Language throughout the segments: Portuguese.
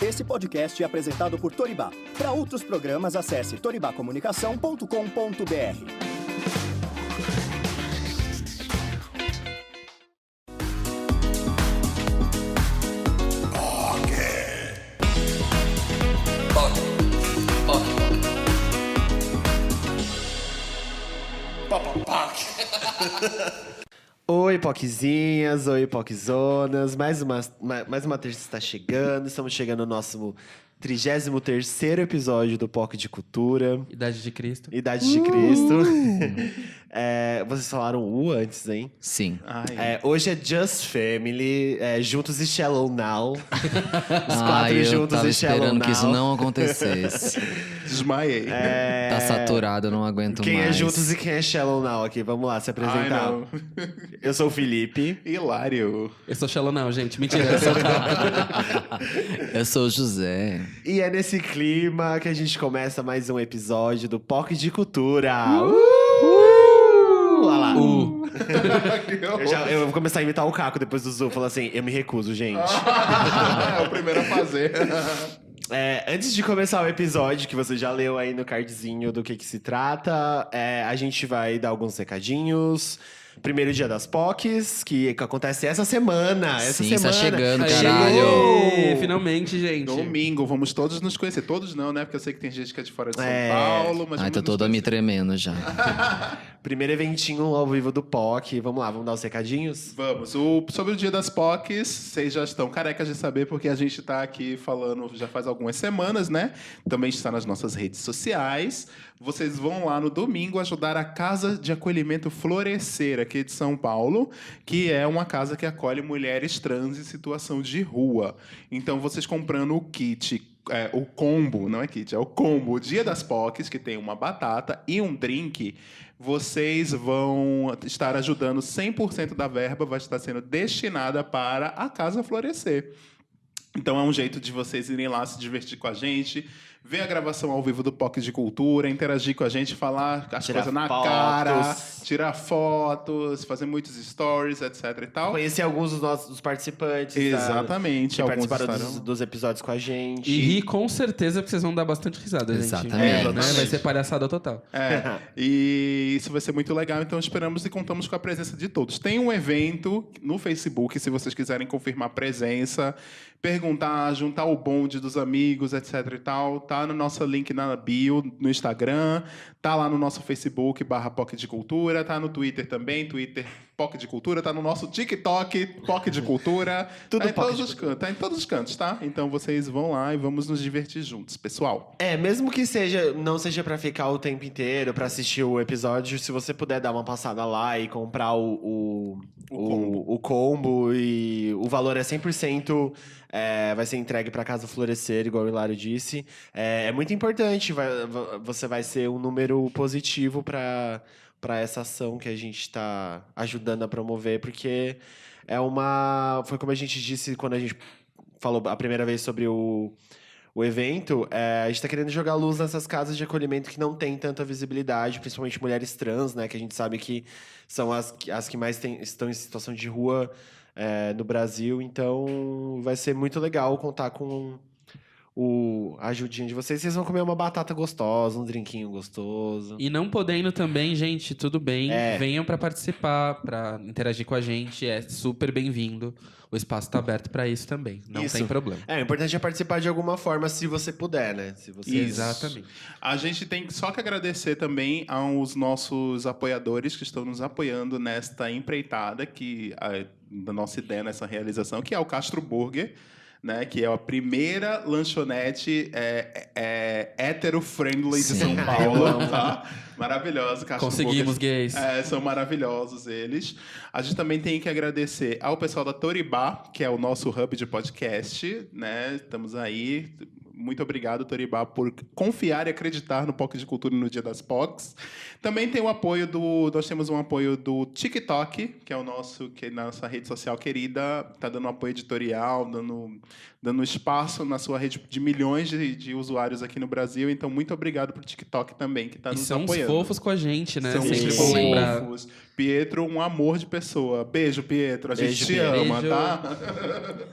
Esse podcast é apresentado por Toribá. Para outros programas, acesse toribacomunicação.com.br. Oi, Poquezinhas, oi, Poquezonas. Mais uma terça está chegando. Estamos chegando no nosso 33º episódio do POC de Cultura. Idade de Cristo. Idade de Cristo. Vocês falaram antes, hein? Sim. Hoje é Just Family, Juntos e Shallow Now. Os quatro eu juntos tava e Shallow esperando Now. que isso não acontecesse. Desmaiei. Tá saturado, eu não aguento Quem mais. é Juntos e quem é Shallow Now aqui? Vamos lá, se apresentar. Não. Eu sou o Felipe. Hilário. Eu sou Shallow Now, gente. Mentira, eu sou Eu sou o José. E é nesse clima que a gente começa mais um episódio do POC de Cultura. Olha lá. Eu vou começar a imitar o Caco depois do Zu. Falar assim, eu me recuso, gente. É o primeiro a fazer. Antes de começar o episódio, que você já leu aí no cardzinho do que se trata, a gente vai dar alguns recadinhos. Primeiro dia das POCs, que acontece essa semana. Sim, tá chegando, Aê, caralho. finalmente, gente. Domingo, vamos todos nos conhecer. Todos não, né? Porque eu sei que tem gente que é de fora de São É. Paulo. Mas Ai, vamos tô nos toda me conhecer. tremendo já. Primeiro eventinho ao vivo do POC. Vamos lá, vamos dar os recadinhos? Vamos. Sobre o dia das POCs, vocês já estão carecas de saber, porque a gente tá aqui falando já faz algumas semanas, né? Também está nas nossas redes sociais. Vocês vão lá no domingo ajudar a Casa de Acolhimento Florescer, aqui de São Paulo, que é uma casa que acolhe mulheres trans em situação de rua. Então, vocês comprando o kit, o combo, não é kit, é o combo, o Dia das POCs, que tem uma batata e um drink, vocês vão estar ajudando 100% da verba, vai estar sendo destinada para a Casa Florescer. Então é um jeito de vocês irem lá se divertir com a gente, ver a gravação ao vivo do POC de Cultura, interagir com a gente, falar as Tirar coisas na fotos. cara, tirar fotos, fazer muitos stories, etc e tal. Conhecer alguns dos participantes. Exatamente. Que alguns participaram estarão. dos episódios com a gente. E rir com certeza, porque vocês vão dar bastante risada, gente. Exatamente. Né? Vai ser palhaçada total. E isso vai ser muito legal, então esperamos e contamos com a presença de todos. Tem um evento no Facebook, se vocês quiserem confirmar presença, perguntar, juntar o bonde dos amigos, etc e tal, tá no nosso link na bio, no Instagram, tá lá no nosso Facebook, /POC de Cultura, tá no Twitter também, Twitter POC de Cultura, tá no nosso TikTok, POC de Cultura, Tudo tá em POC todos de os cantos, tá em todos os cantos, tá? Então vocês vão lá e vamos nos divertir juntos, pessoal. Mesmo que não seja pra ficar o tempo inteiro, pra assistir o episódio, se você puder dar uma passada lá e comprar o combo, e o valor é 100%, vai ser entregue pra Casa Florescer, igual o Hilário disse. É muito importante, você vai ser um número positivo pra essa ação que a gente está ajudando a promover, porque foi como a gente disse quando a gente falou a primeira vez sobre o evento, a gente está querendo jogar luz nessas casas de acolhimento que não tem tanta visibilidade, principalmente mulheres trans, né, que a gente sabe que são as que mais estão em situação de rua no Brasil. Então vai ser muito legal contar com a ajudinha de vocês. Vocês vão comer uma batata gostosa, um drinquinho gostoso. E não podendo também, gente, tudo bem. Venham pra participar, pra interagir com a gente. É super bem-vindo. O espaço tá aberto pra isso também. Não tem problema. O importante é participar de alguma forma, se você puder, né? Se você... Exatamente. A gente tem só que agradecer também aos nossos apoiadores que estão nos apoiando nesta empreitada, da nossa ideia nessa realização, que é o Castro Burger, né, que é a primeira lanchonete hétero-friendly de São Paulo. Tá? Maravilhosa. Conseguimos, gays. São maravilhosos eles. A gente também tem que agradecer ao pessoal da Toribá, que é o nosso hub de podcast. Né? Estamos aí. Muito obrigado, Toribá, por confiar e acreditar no POC de Cultura no Dia das POCs. Também tem o apoio nós temos um apoio do TikTok, que é a nossa rede social querida, está dando apoio editorial, dando espaço na sua rede de milhões de usuários aqui no Brasil. Então, muito obrigado pro TikTok também, que está nos apoiando. São fofos com a gente, né? São Sempre muito bom lembrar. fofos. Pietro, um amor de pessoa. Beijo, Pietro. A gente Beijo, te Pietro. ama, Beijo. tá?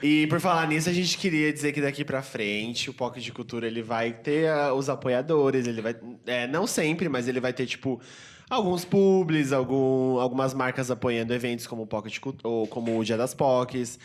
E por falar nisso, a gente queria dizer que daqui pra frente o POC de Cultura ele vai ter os apoiadores, ele vai não sempre, mas ele vai ter tipo alguns publis, algumas marcas apoiando eventos como o POC de Cultura, ou como o Dia das POCs,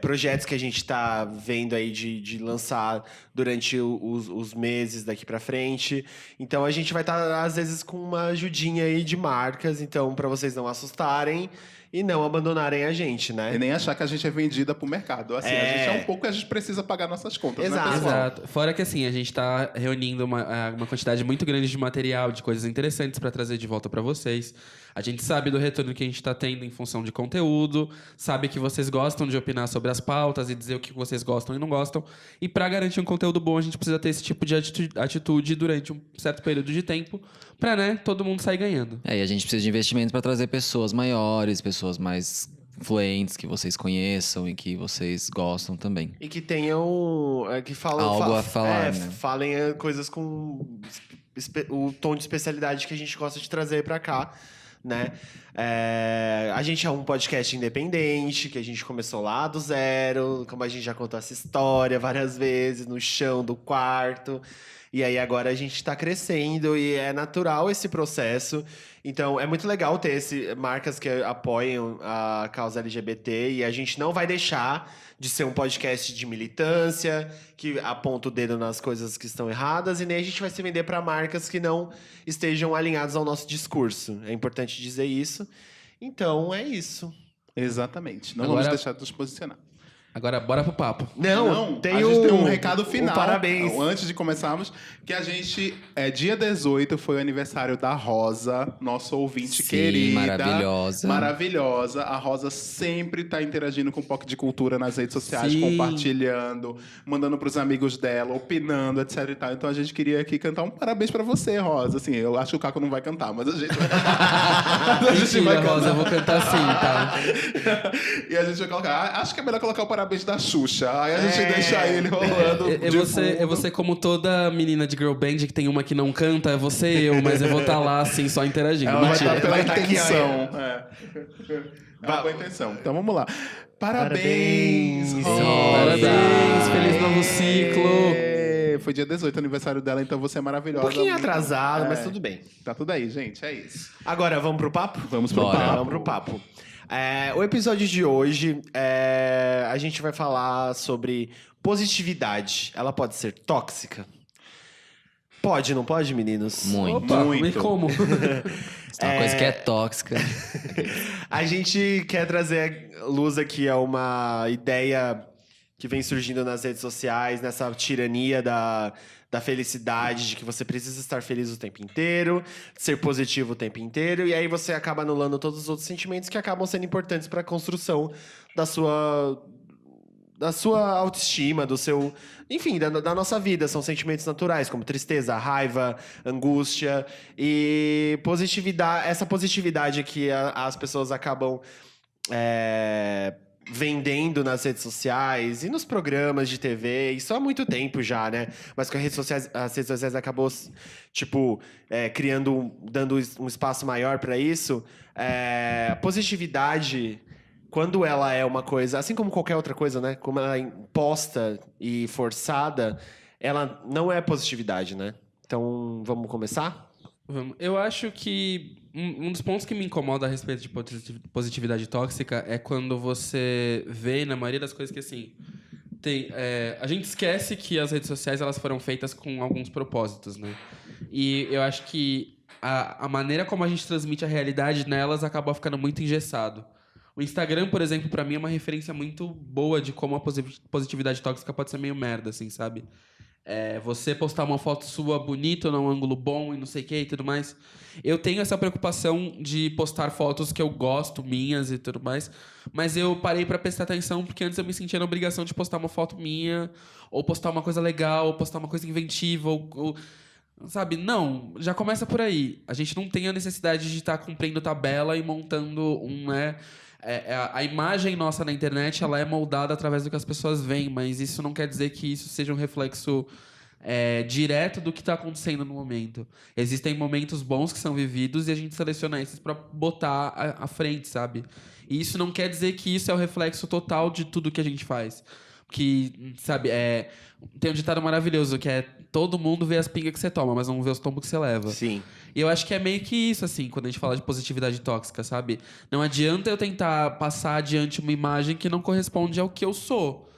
projetos que a gente tá vendo aí de lançar durante os meses daqui pra frente. Então a gente vai estar às vezes com uma ajudinha aí de marcas, então pra vocês não assustarem e não abandonarem a gente, né? E nem achar que a gente é vendida pro mercado. Assim, a gente é um pouco que a gente precisa pagar nossas contas, Exato. né, pessoal? Exato. Fora que assim, a gente tá reunindo uma quantidade muito grande de material, de coisas interessantes pra trazer de volta pra vocês. A gente sabe do retorno que a gente tá tendo em função de conteúdo, sabe que vocês gostam de opinar sobre as pautas e dizer o que vocês gostam e não gostam. E pra garantir um conteúdo bom, a gente precisa ter esse tipo de atitude durante um certo período de tempo pra, né, todo mundo sair ganhando. E a gente precisa de investimento para trazer pessoas maiores, pessoas mais influentes, que vocês conheçam e que vocês gostam também. E que tenham. Que falam. Algo a falar, né? Falem coisas com o tom de especialidade que a gente gosta de trazer pra cá, né? A gente é um podcast independente, que a gente começou lá do zero, como a gente já contou essa história várias vezes, no chão do quarto. E aí agora a gente tá crescendo e é natural esse processo. Então é muito legal ter marcas que apoiam a causa LGBT e a gente não vai deixar de ser um podcast de militância, que aponta o dedo nas coisas que estão erradas, e nem a gente vai se vender para marcas que não estejam alinhadas ao nosso discurso. É importante dizer isso. Então é isso. Exatamente. Não Agora- vamos deixar de nos posicionar. Agora, bora pro papo. Não, a gente tem um recado final. Parabéns. Antes de começarmos, que a gente, dia 18, foi o aniversário da Rosa, nossa ouvinte Sim, querida. maravilhosa. Maravilhosa. A Rosa sempre tá interagindo com o POC de Cultura nas redes sociais, Sim. compartilhando, mandando pros amigos dela, opinando, etc e tal. Então a gente queria aqui cantar um parabéns pra você, Rosa. Assim, eu acho que o Caco não vai cantar, mas a gente vai cantar. Mentira, Rosa, eu vou cantar sim, tá? E a gente vai colocar. Acho que é melhor colocar o parabéns da Xuxa. Aí a gente deixa ele rolando. É você como toda menina de girl band que tem uma que não canta, é você eu, mas eu vou estar lá assim, só interagindo. Ela vai Mentira. estar pela vai tá aqui, intenção. É uma boa intenção. Então vamos lá. Parabéns, Parabéns, Rosa. Parabéns, feliz novo ciclo. Foi dia 18, aniversário dela, então você é maravilhosa. Um pouquinho Muito- atrasado, mas tudo bem. Tá tudo aí, gente. É isso. Agora, vamos pro papo? Vamos pro Bora. papo. Vamos pro papo. O episódio de hoje, a gente vai falar sobre positividade. Ela pode ser tóxica? Pode, não pode, meninos? Muito. Opa, Muito. e como? Tem uma coisa que é tóxica. A gente quer trazer luz aqui a uma ideia que vem surgindo nas redes sociais, nessa tirania da felicidade, de que você precisa estar feliz o tempo inteiro, ser positivo o tempo inteiro, e aí você acaba anulando todos os outros sentimentos que acabam sendo importantes para a construção da sua autoestima, do seu... Enfim, da nossa vida. São sentimentos naturais, como tristeza, raiva, angústia. E positividade, essa positividade que as pessoas acabam vendendo nas redes sociais e nos programas de TV. Isso há muito tempo já, né? Mas com as redes sociais acabou, tipo, dando um espaço maior para isso. A positividade... Quando ela é uma coisa, assim como qualquer outra coisa, né? Como ela é imposta e forçada, ela não é positividade, né? Então, vamos começar? Vamos. Eu acho que um dos pontos que me incomoda a respeito de positividade tóxica é quando você vê, na maioria das coisas, que assim... a gente esquece que as redes sociais elas foram feitas com alguns propósitos, né? E eu acho que a maneira como a gente transmite a realidade nelas acaba ficando muito engessado. O Instagram, por exemplo, pra mim é uma referência muito boa de como a positividade tóxica pode ser meio merda, assim, sabe? Você postar uma foto sua bonita, num ângulo bom e não sei o que e tudo mais. Eu tenho essa preocupação de postar fotos que eu gosto, minhas e tudo mais, mas eu parei pra prestar atenção porque antes eu me sentia na obrigação de postar uma foto minha, ou postar uma coisa legal, ou postar uma coisa inventiva, ou sabe? Não, já começa por aí. A gente não tem a necessidade de estar cumprindo tabela e montando a imagem nossa na internet, ela é moldada através do que as pessoas veem, mas isso não quer dizer que isso seja um reflexo direto do que tá acontecendo no momento. Existem momentos bons que são vividos e a gente seleciona esses pra botar à frente, sabe? E isso não quer dizer que isso é o reflexo total de tudo que a gente faz. Que, sabe, tem um ditado maravilhoso que é: todo mundo vê as pingas que você toma, mas não vê os tombos que você leva. Sim. E eu acho que é meio que isso, assim, quando a gente fala de positividade tóxica, sabe? Não adianta eu tentar passar adiante uma imagem que não corresponde ao que eu sou.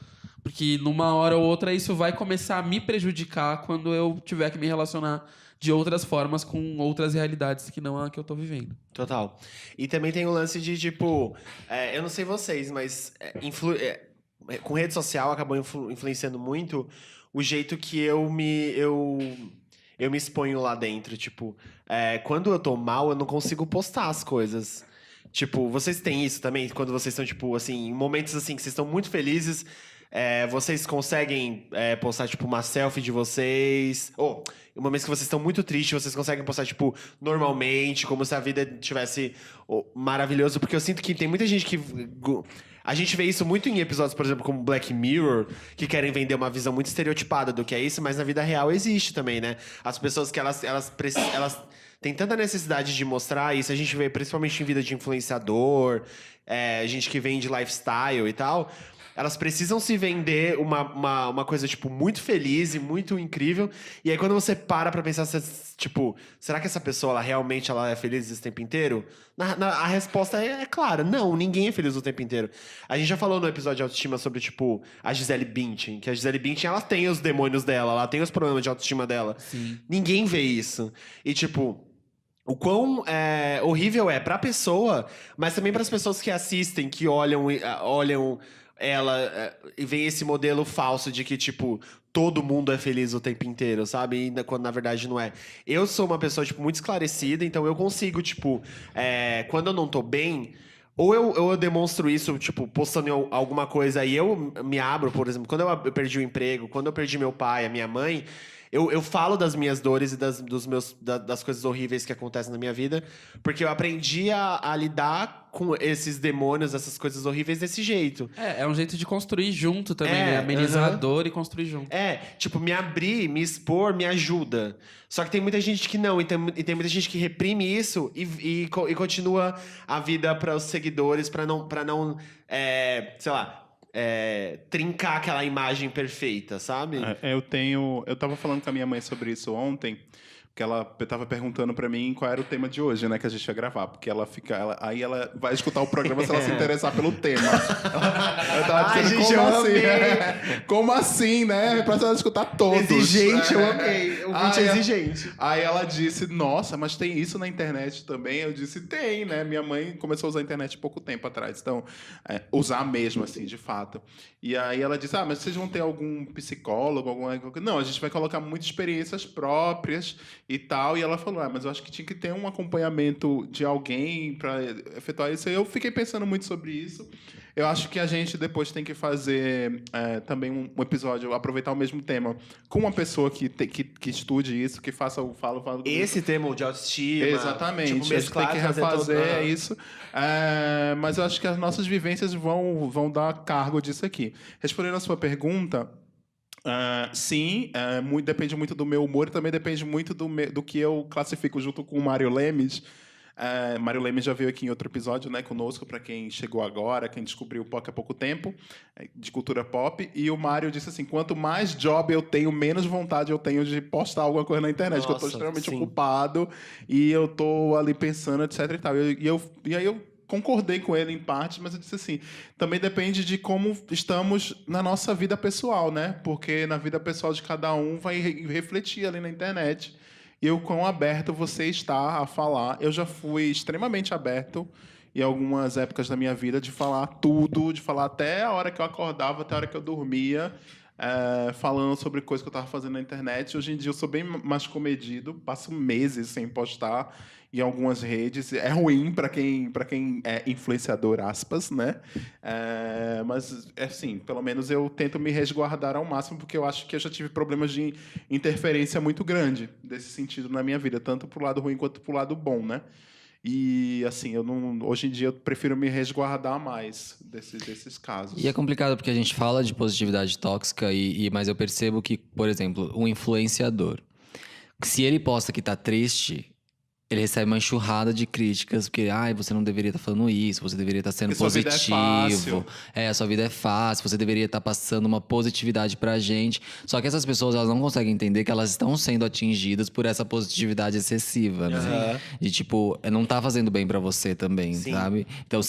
Porque numa hora ou outra isso vai começar a me prejudicar quando eu tiver que me relacionar de outras formas com outras realidades que não a que eu tô vivendo. Total. E também tem o lance de, tipo... eu não sei vocês, mas... com rede social acabou influenciando muito o jeito que eu me exponho lá dentro. Tipo, quando eu tô mal, eu não consigo postar as coisas. Tipo, vocês têm isso também? Quando vocês estão, tipo, assim, em momentos assim que vocês estão muito felizes, vocês conseguem postar, tipo, uma selfie de vocês? Ou, em momentos que vocês estão muito tristes, vocês conseguem postar, tipo, normalmente, como se a vida tivesse maravilhoso? Porque eu sinto que tem muita gente que... A gente vê isso muito em episódios, por exemplo, como Black Mirror, que querem vender uma visão muito estereotipada do que é isso, mas na vida real existe também, né? As pessoas que elas têm tanta necessidade de mostrar isso, a gente vê principalmente em vida de influenciador, gente que vende lifestyle e tal. Elas precisam se vender uma coisa, tipo, muito feliz e muito incrível. E aí, quando você para pra pensar, tipo, será que essa pessoa, ela realmente é feliz esse tempo inteiro? A resposta é clara. Não, ninguém é feliz o tempo inteiro. A gente já falou no episódio de autoestima sobre, tipo, a Gisele Bündchen. Que a Gisele Bündchen, ela tem os demônios dela. Ela tem os problemas de autoestima dela. Sim. Ninguém vê isso. E, tipo... O quão horrível é pra pessoa, mas também pras pessoas que assistem, que olham ela e vem esse modelo falso de que, tipo, todo mundo é feliz o tempo inteiro, sabe? E quando na verdade não é. Eu sou uma pessoa, tipo, muito esclarecida, então eu consigo, tipo, quando eu não tô bem, ou eu demonstro isso, tipo, postando alguma coisa e eu me abro, por exemplo, quando eu perdi o emprego, quando eu perdi meu pai, a minha mãe... Eu falo das minhas dores e das coisas horríveis que acontecem na minha vida, porque eu aprendi a lidar com esses demônios, essas coisas horríveis desse jeito. É um jeito de construir junto também, né? Amenizar a dor e construir junto. Tipo, me abrir, me expor, me ajuda. Só que tem muita gente que não, e tem muita gente que reprime isso e continua a vida para os seguidores, para não sei lá... trincar aquela imagem perfeita, sabe? Eu tava falando com a minha mãe sobre isso ontem, porque ela tava perguntando pra mim qual era o tema de hoje, né, que a gente ia gravar, porque aí ela vai escutar o programa se ela se interessar pelo tema. Eu tava dizendo, gente, como assim? Como assim, né? Pra ela escutar todos. Exigente, eu amei. O vídeo é exigente. Aí ela disse, nossa, mas tem isso na internet também? Eu disse, tem, né? Minha mãe começou a usar a internet pouco tempo atrás, então, usar mesmo, assim, de fato. E aí ela disse, mas vocês vão ter algum psicólogo, Não, a gente vai colocar muitas experiências próprias e tal. E ela falou, mas eu acho que tinha que ter um acompanhamento de alguém para efetuar isso. Eu fiquei pensando muito sobre isso. Eu acho que a gente depois tem que fazer também um episódio, aproveitar o mesmo tema, com uma pessoa que estude isso, que faça o falo Esse tema de autoestima. Exatamente. Tipo, a gente tem que refazer isso. Mas eu acho que as nossas vivências vão dar cargo disso aqui. Respondendo a sua pergunta... sim, depende muito do meu humor e também depende muito do que eu classifico junto com o Mário Lemes. Mário Lemes já veio aqui em outro episódio, né, conosco, para quem chegou agora, quem descobriu o POC há pouco tempo, de cultura pop. E o Mário disse assim, quanto mais job eu tenho, menos vontade eu tenho de postar alguma coisa na internet, porque eu estou extremamente ocupado e eu estou ali pensando, etc e tal. E aí eu concordei com ele em parte, mas eu disse assim, também depende de como estamos na nossa vida pessoal, né? Porque na vida pessoal de cada um vai refletir ali na internet. E o quão aberto você está a falar. Eu já fui extremamente aberto em algumas épocas da minha vida de falar tudo, de falar até a hora que eu acordava, até a hora que eu dormia, falando sobre coisas que eu estava fazendo na internet. Hoje em dia eu sou bem mais comedido, passo meses sem postar em algumas redes. É ruim para quem é influenciador, aspas, né? Mas, assim, pelo menos eu tento me resguardar ao máximo, porque eu acho que eu já tive problemas de interferência muito grande desse sentido na minha vida, tanto pro lado ruim quanto pro lado bom, né? E, assim, hoje em dia eu prefiro me resguardar mais desses casos. E é complicado porque a gente fala de positividade tóxica, mas eu percebo que, por exemplo, um influenciador, se ele posta que tá triste, ele recebe uma enxurrada de críticas, porque, você não deveria estar falando isso, você deveria estar sendo Porque sua vida é positivo. fácil. Sua vida é fácil, você deveria estar passando uma positividade pra gente. Só que essas pessoas, elas não conseguem entender que elas estão sendo atingidas por essa positividade excessiva, né? De tipo, não tá fazendo bem pra você também, Sim. sabe? Então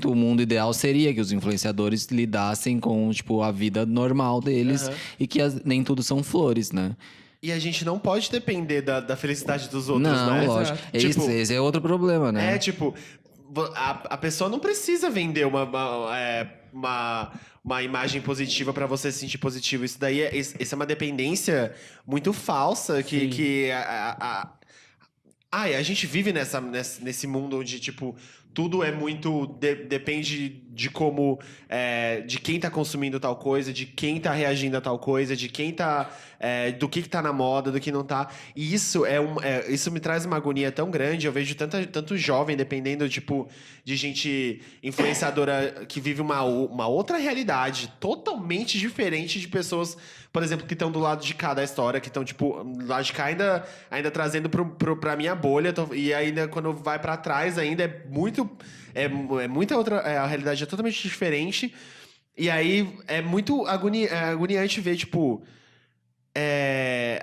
o mundo ideal seria que os influenciadores lidassem com, tipo, a vida normal deles e que nem tudo são flores, né? E a gente não pode depender da felicidade dos outros, Não, né? lógico. Tipo, Esse é outro problema, né? tipo, a pessoa não precisa vender uma imagem positiva pra você se sentir positivo. Isso daí isso é uma dependência muito falsa que a gente vive nesse mundo onde, tipo, tudo é muito... depende de como... de quem tá consumindo tal coisa, de quem tá reagindo a tal coisa, de quem tá... do que tá na moda, do que não tá. E isso isso me traz uma agonia tão grande. Eu vejo tanto jovem dependendo, tipo, de gente influenciadora que vive uma outra realidade totalmente diferente de pessoas, por exemplo, que estão do lado de cá da história, que estão, tipo, do lado de cá ainda trazendo pra minha bolha. E ainda, quando vai pra trás, ainda é muita outra... a realidade é totalmente diferente. E aí, é muito agoniante ver, tipo...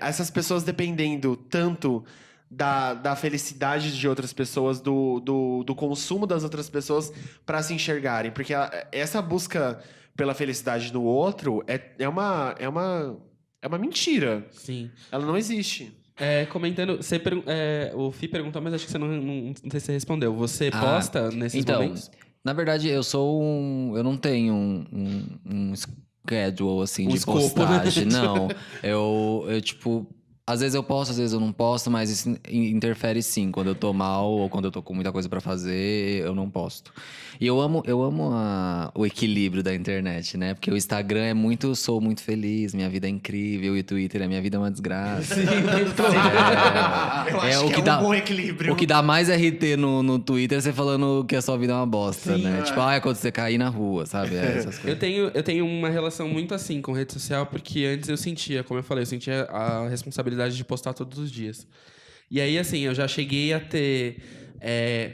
essas pessoas dependendo tanto da felicidade de outras pessoas, do consumo das outras pessoas pra se enxergarem. Porque essa busca pela felicidade do outro é uma mentira. Sim. Ela não existe. Comentando, o Fih perguntou, mas acho que você não sei se você respondeu. Você posta nesses momentos? Na verdade, eu não tenho um schedule, assim, de escopo, postagem. Não. Eu, tipo... Às vezes eu posto, às vezes eu não posto, mas isso interfere sim. Quando eu tô mal ou quando eu tô com muita coisa pra fazer, eu não posto. E eu amo o equilíbrio da internet, né? Porque o Instagram sou muito feliz, minha vida é incrível, e o Twitter minha vida é uma desgraça. Sim, Eu acho que é um bom equilíbrio. O que dá mais RT no Twitter é você falando que a sua vida é uma bosta, né? Tipo, quando você cair na rua, sabe? Essas coisas. Eu tenho uma relação muito assim com rede social, porque antes eu sentia, como eu falei, a responsabilidade de postar todos os dias. E aí, assim, eu já cheguei a ter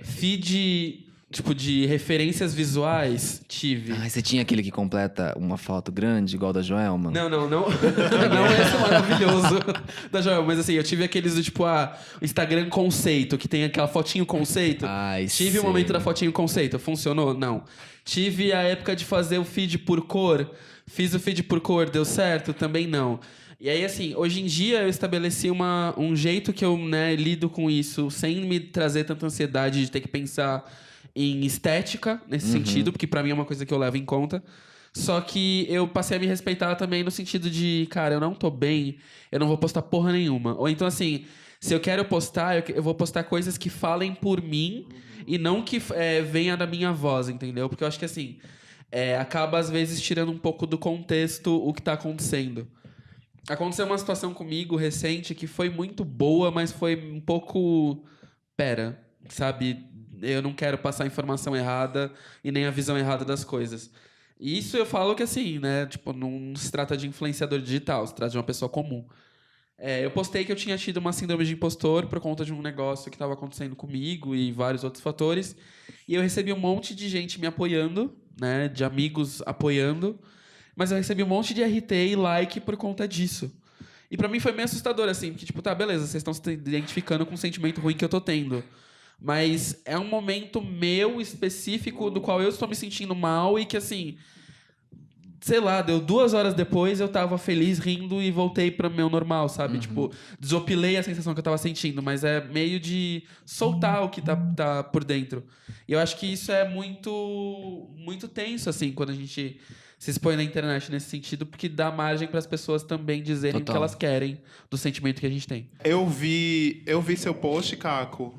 feed, tipo, de referências visuais, tive. Você tinha aquele que completa uma foto grande, igual da Joelma? Não. Não esse maravilhoso da Joel, mas assim, eu tive aqueles do tipo, o Instagram conceito, que tem aquela fotinho conceito. Tive o momento da fotinho conceito, funcionou? Não. Tive a época de fazer o feed por cor, fiz o feed por cor, deu certo? Também não. E aí, assim, hoje em dia eu estabeleci um jeito que eu, lido com isso, sem me trazer tanta ansiedade de ter que pensar em estética, nesse sentido, porque pra mim é uma coisa que eu levo em conta. Só que eu passei a me respeitar também no sentido de, cara, eu não tô bem, eu não vou postar porra nenhuma. Ou então, assim, se eu quero postar, eu vou postar coisas que falem por mim e não que venha da minha voz, entendeu? Porque eu acho que, assim, acaba às vezes tirando um pouco do contexto o que tá acontecendo. Aconteceu uma situação comigo recente que foi muito boa, mas foi um pouco... sabe? Eu não quero passar a informação errada e nem a visão errada das coisas. E isso eu falo que assim, né? Tipo, não se trata de influenciador digital, se trata de uma pessoa comum. Eu postei que eu tinha tido uma síndrome de impostor por conta de um negócio que estava acontecendo comigo e vários outros fatores. E eu recebi um monte de gente me apoiando, né? De amigos apoiando. Mas eu recebi um monte de RT e like por conta disso. E pra mim foi meio assustador, assim. Porque, tipo, tá, beleza, vocês estão se identificando com o sentimento ruim que eu tô tendo. Mas é um momento meu específico do qual eu estou me sentindo mal e que, assim... Sei lá, deu 2 horas depois, eu tava feliz, rindo e voltei pro meu normal, sabe? Tipo, desopilei a sensação que eu tava sentindo. Mas é meio de soltar o que tá por dentro. E eu acho que isso é muito, muito tenso, assim, quando a gente... se expõe na internet nesse sentido, porque dá margem para as pessoas também dizerem o que Total. elas querem do sentimento que a gente tem. Eu vi seu post, Caco.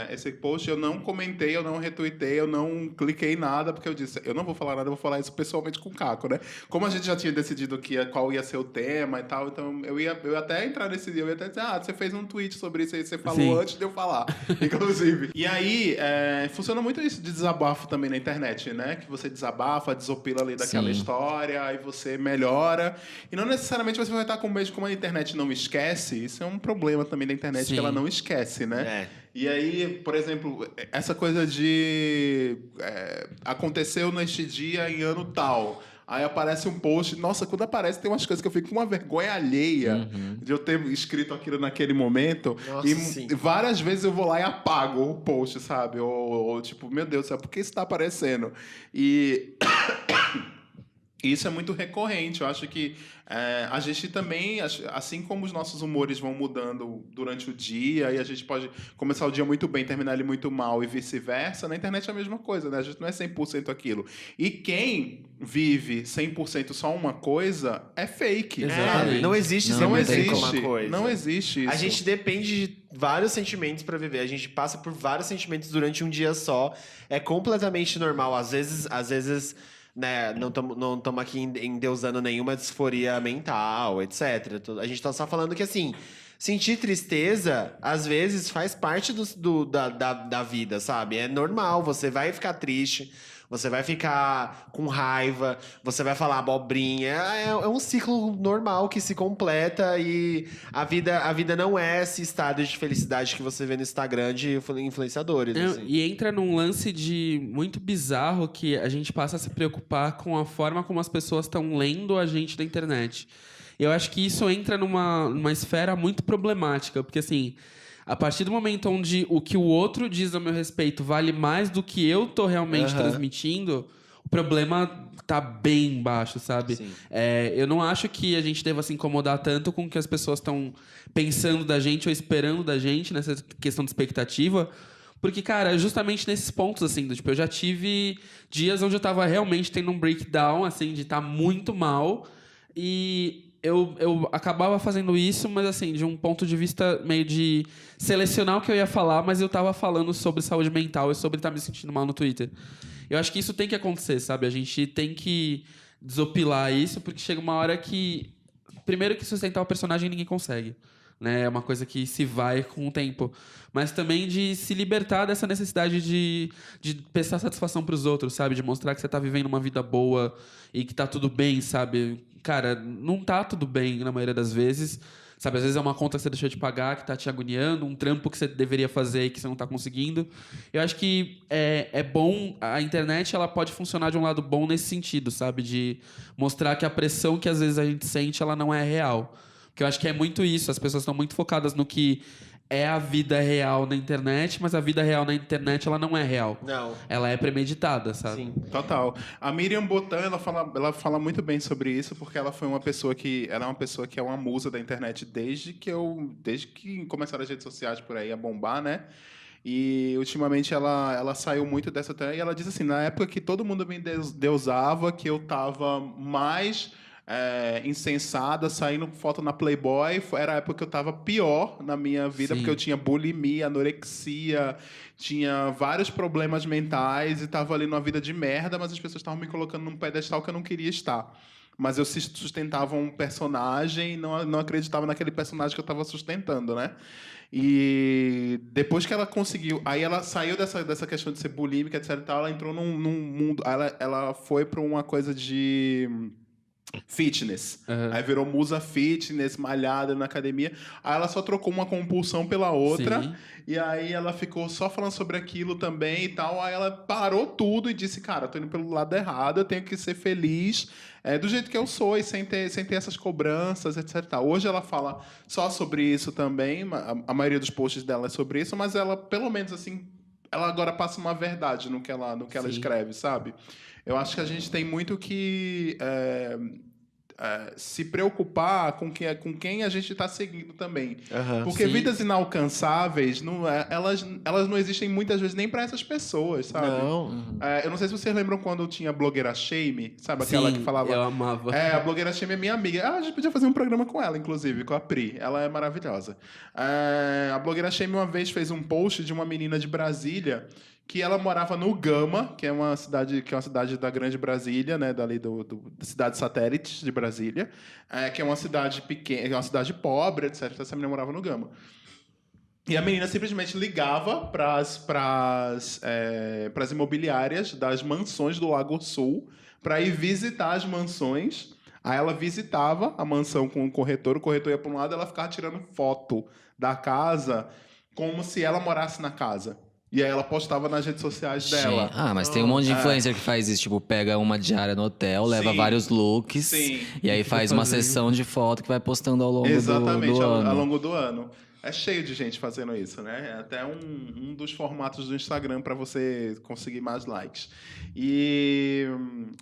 Esse post eu não comentei, eu não retuitei, eu não cliquei em nada, porque eu disse, eu não vou falar nada, eu vou falar isso pessoalmente com o Caco, né? Como a gente já tinha decidido qual ia ser o tema e tal, então eu ia até entrar nesse dia, eu ia até dizer, você fez um tweet sobre isso aí, você falou Sim. antes de eu falar, inclusive. E aí, funciona muito isso de desabafo também na internet, né? Que você desabafa, desopila ali daquela Sim. história, aí você melhora. E não necessariamente você vai estar com medo, como a internet não esquece, isso é um problema também da internet, Sim. que ela não esquece, né? É. E aí, por exemplo, essa coisa de aconteceu neste dia em ano tal. Aí aparece um post. Nossa, quando aparece, tem umas coisas que eu fico com uma vergonha alheia de eu ter escrito aquilo naquele momento. Nossa, e sim. várias vezes eu vou lá e apago o post, sabe? Ou tipo, meu Deus do céu, por que isso tá aparecendo? E isso é muito recorrente. Eu acho que a gente também, assim como os nossos humores vão mudando durante o dia, e a gente pode começar o dia muito bem, terminar ele muito mal e vice-versa, na internet é a mesma coisa, né? A gente não é 100% aquilo. E quem vive 100% só uma coisa é fake. Exatamente. Não existe Não, Não 100% existe. uma coisa. Não existe isso. A gente depende de vários sentimentos pra viver. A gente passa por vários sentimentos durante um dia só. É completamente normal. Às vezes, né, não estamos aqui endeusando nenhuma disforia mental, etc. A gente tá só falando que, assim, sentir tristeza, às vezes, faz parte da vida, sabe? É normal, você vai ficar triste, você vai ficar com raiva, você vai falar abobrinha. É um ciclo normal que se completa e a vida não é esse estado de felicidade que você vê no Instagram de influenciadores. assim. E entra num lance de muito bizarro que a gente passa a se preocupar com a forma como as pessoas estão lendo a gente da internet. Eu acho que isso entra numa esfera muito problemática, porque assim, a partir do momento onde o que o outro diz a meu respeito vale mais do que eu tô realmente transmitindo, o problema tá bem baixo, sabe? Sim. Eu não acho que a gente deva se incomodar tanto com o que as pessoas estão pensando da gente ou esperando da gente nessa questão de expectativa. Porque, cara, justamente nesses pontos, assim, eu já tive dias onde eu tava realmente tendo um breakdown, assim, de estar muito mal. E eu acabava fazendo isso, mas, assim, de um ponto de vista meio de selecionar o que eu ia falar, mas eu tava falando sobre saúde mental e sobre estar me sentindo mal no Twitter. Eu acho que isso tem que acontecer, sabe? A gente tem que desopilar isso, porque chega uma hora que... Primeiro que sustentar o personagem ninguém consegue. Né? É uma coisa que se vai com o tempo. Mas também de se libertar dessa necessidade de prestar satisfação pros outros, sabe? De mostrar que você tá vivendo uma vida boa e que tá tudo bem, sabe? Cara, não tá tudo bem na maioria das vezes. Sabe, às vezes é uma conta que você deixou de pagar, que tá te agoniando, um trampo que você deveria fazer e que você não tá conseguindo. Eu acho que é bom, a internet ela pode funcionar de um lado bom nesse sentido, sabe? De mostrar que a pressão que às vezes a gente sente, ela não é real. Porque eu acho que é muito isso, as pessoas estão muito focadas no que é a vida real na internet, mas a vida real na internet, ela não é real. Não. Ela é premeditada, sabe? Sim. Total. A Miriam Botan, ela fala muito bem sobre isso, porque ela foi uma pessoa que... Ela é uma pessoa que é uma musa da internet desde que começaram as redes sociais por aí a bombar, né? E, ultimamente, ela saiu muito dessa... E ela diz assim, na época que todo mundo me deusava, que eu tava mais... insensada, saindo foto na Playboy. Era a época que eu tava pior na minha vida, Sim. porque eu tinha bulimia, anorexia, tinha vários problemas mentais e tava ali numa vida de merda, mas as pessoas estavam me colocando num pedestal que eu não queria estar. Mas eu sustentava um personagem e não acreditava naquele personagem que eu tava sustentando, né? E depois que ela conseguiu... Aí ela saiu dessa questão de ser bulímica, etc e tal, ela entrou num mundo... Ela foi para uma coisa de... fitness. Uhum. Aí virou musa fitness, malhada na academia. Aí ela só trocou uma compulsão pela outra. Sim. E aí ela ficou só falando sobre aquilo também e tal. Aí ela parou tudo e disse, cara, eu tô indo pelo lado errado, eu tenho que ser feliz do jeito que eu sou e sem ter essas cobranças, etc. e tal. Hoje ela fala só sobre isso também. A maioria dos posts dela é sobre isso, mas ela, pelo menos assim, ela agora passa uma verdade no que ela Sim. escreve, sabe? Eu acho que a gente tem muito que... se preocupar com quem a gente está seguindo também. Porque sim. vidas inalcançáveis, elas não existem muitas vezes nem para essas pessoas, sabe? Não. Eu não sei se vocês lembram quando tinha a blogueira Shame, sabe? Aquela Sim, que falava... eu amava. A blogueira Shame é minha amiga. A gente podia fazer um programa com ela, inclusive, com a Pri. Ela é maravilhosa. A blogueira Shame uma vez fez um post de uma menina de Brasília que ela morava no Gama, que é uma cidade da Grande Brasília, né, dali da cidade satélite de Brasília, que é uma cidade pequena, é uma cidade pobre, etc. Essa menina morava no Gama. E a menina simplesmente ligava para as imobiliárias das mansões do Lago Sul para ir visitar as mansões. Aí ela visitava a mansão com o corretor ia para um lado, ela ficava tirando foto da casa como se ela morasse na casa. E aí ela postava nas redes sociais dela. Mas tem um monte de influencer que faz isso. Tipo, pega uma diária no hotel, leva vários looks. Sim. E aí faz uma sessão de foto que vai postando ao longo do ano. Ao longo do ano. É cheio de gente fazendo isso, né? É até um dos formatos do Instagram para você conseguir mais likes.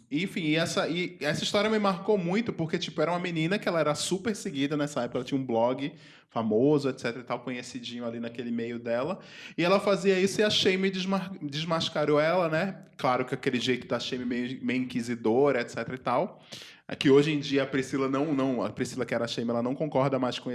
Enfim, essa história me marcou muito porque, tipo, era uma menina que ela era super seguida nessa época. Ela tinha um blog famoso, etc e tal, conhecidinho ali naquele meio dela. E ela fazia isso e a Shame desmascarou ela, né? Claro que aquele jeito da Shame meio inquisidora, etc e tal. Que hoje em dia a Priscila a Priscila que era a Shame, ela não concorda mais com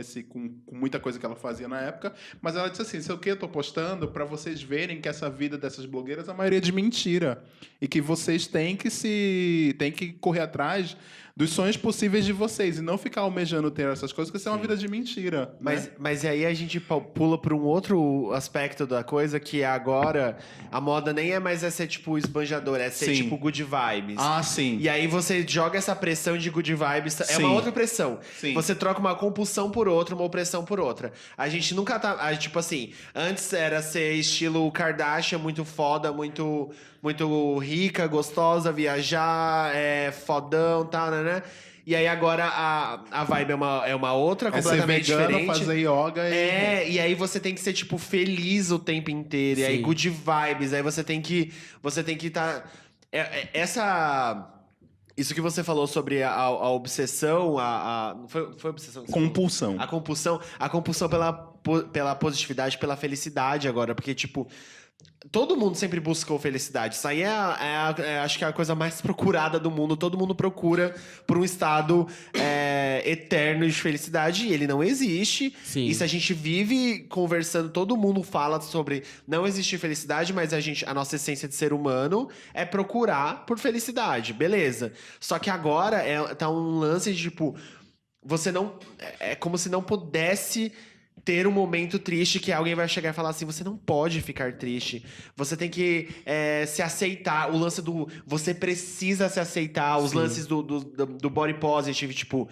muita coisa que ela fazia na época, mas ela disse assim, sei o que eu tô postando para vocês verem que essa vida dessas blogueiras a maioria é de mentira e que vocês têm que correr atrás dos sonhos possíveis de vocês e não ficar almejando ter essas coisas, porque isso é uma vida de mentira. Mas aí a gente pula para um outro aspecto da coisa, que agora a moda nem é mais ser tipo esbanjadora, é ser tipo good vibes. Ah, sim. E aí você joga essa pressão de good vibes, é Sim. uma outra pressão. Sim. Você troca uma compulsão por outra, uma opressão por outra. A gente nunca tá... tipo assim, antes era ser estilo Kardashian, muito foda, muito rica, gostosa, viajar, fodão, tal, né? E aí agora a vibe é uma outra, completamente ser vegano, diferente. fazer yoga e aí você tem que ser, tipo, feliz o tempo inteiro. E aí Sim. good vibes. Aí você tem que estar... Isso que você falou sobre a obsessão, foi obsessão? Que você Compulsão. falou? A compulsão pela positividade, pela felicidade agora. Porque, tipo... Todo mundo sempre buscou felicidade. Isso aí acho que é a coisa mais procurada do mundo. Todo mundo procura por um estado eterno de felicidade e ele não existe. Sim. E se a gente vive conversando, todo mundo fala sobre não existir felicidade, mas a nossa essência de ser humano é procurar por felicidade. Beleza. Só que agora tá um lance de, tipo, você não... É como se não pudesse... ter um momento triste que alguém vai chegar e falar assim, você não pode ficar triste. Você tem que se aceitar. O lance do... Você precisa se aceitar. Os lances do body positive, tipo...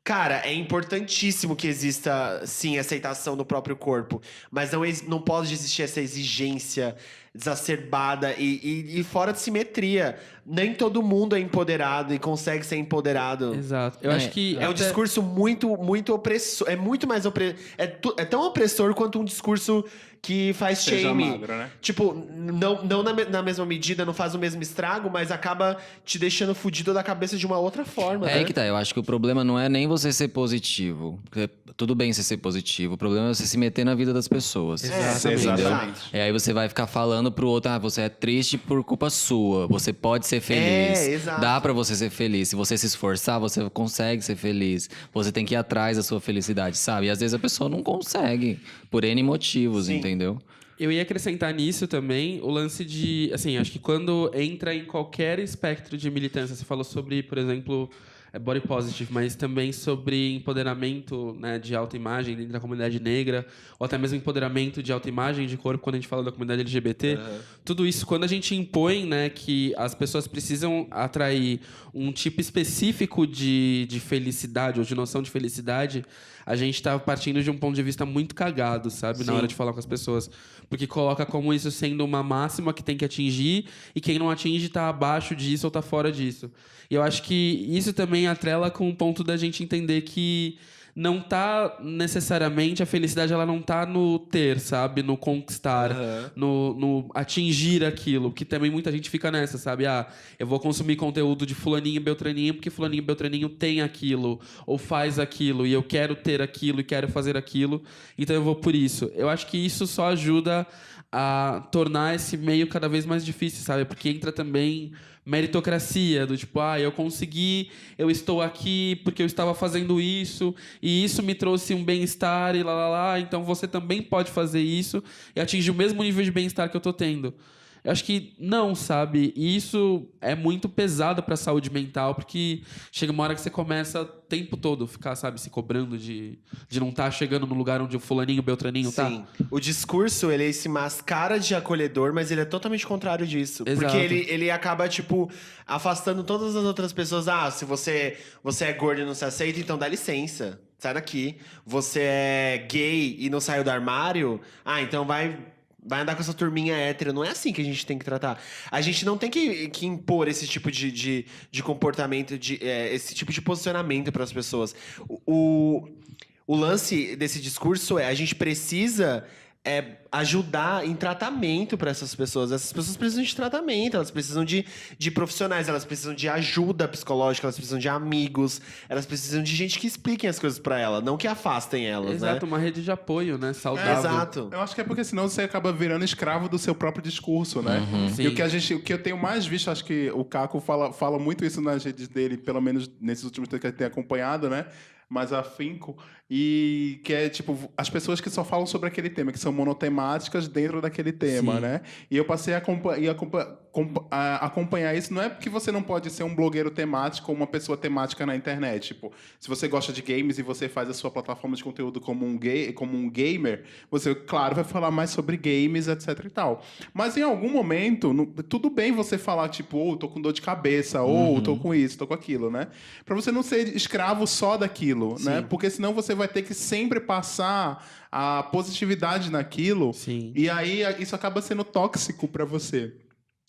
Cara, é importantíssimo que exista, sim, aceitação do próprio corpo. Mas não pode existir essa exigência exacerbada e fora de simetria. Nem todo mundo é empoderado e consegue ser empoderado. Exato. Eu acho que... É um discurso muito, muito opressor. É muito mais opressor. É tão opressor quanto um discurso que faz Seja shame. magro, né? Tipo, não na mesma medida, não faz o mesmo estrago, mas acaba te deixando fudido da cabeça de uma outra forma. É né? aí que tá, eu acho que o problema não é nem você ser positivo. Porque tudo bem você ser positivo, o problema é você se meter na vida das pessoas. Exatamente. Entendeu? Exatamente. E aí você vai ficar falando pro outro, você é triste por culpa sua, você pode ser feliz. exato. Dá pra você ser feliz. Se você se esforçar, você consegue ser feliz. Você tem que ir atrás da sua felicidade, sabe? E às vezes a pessoa não consegue, por N motivos, Sim. entendeu? Eu ia acrescentar nisso também o lance de... Assim, acho que quando entra em qualquer espectro de militância, você falou sobre, por exemplo, body positive, mas também sobre empoderamento, né, de autoimagem dentro da comunidade negra, ou até mesmo empoderamento de autoimagem de corpo quando a gente fala da comunidade LGBT. Tudo isso, quando a gente impõe, né, que as pessoas precisam atrair um tipo específico de felicidade ou de noção de felicidade, a gente tá partindo de um ponto de vista muito cagado, sabe? Na hora de falar com as pessoas. Porque coloca como isso sendo uma máxima que tem que atingir e quem não atinge tá abaixo disso ou tá fora disso. E eu acho que isso também atrela com o ponto da gente entender que não tá necessariamente... A felicidade, ela não tá no ter, sabe? No conquistar, no atingir aquilo. Que também muita gente fica nessa, sabe? Ah, eu vou consumir conteúdo de fulaninho e beltraninho porque fulaninho e beltraninho tem aquilo ou faz aquilo e eu quero ter aquilo e quero fazer aquilo, então eu vou por isso. Eu acho que isso só ajuda a tornar esse meio cada vez mais difícil, sabe? Porque entra também meritocracia, do tipo, eu consegui, eu estou aqui porque eu estava fazendo isso, e isso me trouxe um bem-estar, e lá, então você também pode fazer isso e atingir o mesmo nível de bem-estar que eu tô tendo. Eu acho que não, sabe? E isso é muito pesado pra saúde mental, porque chega uma hora que você começa o tempo todo ficar, sabe, se cobrando de não estar chegando no lugar onde o fulaninho, o beltraninho tá. Sim. O discurso, ele se mascara de acolhedor, mas ele é totalmente contrário disso. Exato. Porque ele acaba, tipo, afastando todas as outras pessoas. Ah, se você é gordo e não se aceita, então dá licença. Sai daqui. Você é gay e não saiu do armário? Ah, então vai andar com essa turminha hétero. Não é assim que a gente tem que tratar. A gente não tem que impor esse tipo de comportamento, esse tipo de posicionamento para as pessoas. O lance desse discurso a gente precisa ajudar em tratamento para essas pessoas. Essas pessoas precisam de tratamento, elas precisam de profissionais, elas precisam de ajuda psicológica, elas precisam de amigos, elas precisam de gente que expliquem as coisas para elas, não que afastem elas, Exato, né? uma rede de apoio, né? Saudável. Exato. Eu acho que é porque senão você acaba virando escravo do seu próprio discurso, né? Sim. E o que eu tenho mais visto, acho que o Caco fala muito isso nas redes dele, pelo menos nesses últimos tempos que ele tem acompanhado, né? Mais afinco, e que é tipo as pessoas que só falam sobre aquele tema, que são monotemáticas dentro daquele tema, Sim. né? E eu passei a acompanhar isso. Não é porque você não pode ser um blogueiro temático ou uma pessoa temática na internet. Tipo, se você gosta de games e você faz a sua plataforma de conteúdo como um gamer, você, claro, vai falar mais sobre games, etc e tal. Mas em algum momento, tudo bem você falar, tipo, tô com dor de cabeça, ou tô com isso, tô com aquilo, né? Pra você não ser escravo só daquilo, né? Porque senão você vai ter que sempre passar a positividade naquilo. Sim. E aí isso acaba sendo tóxico pra você.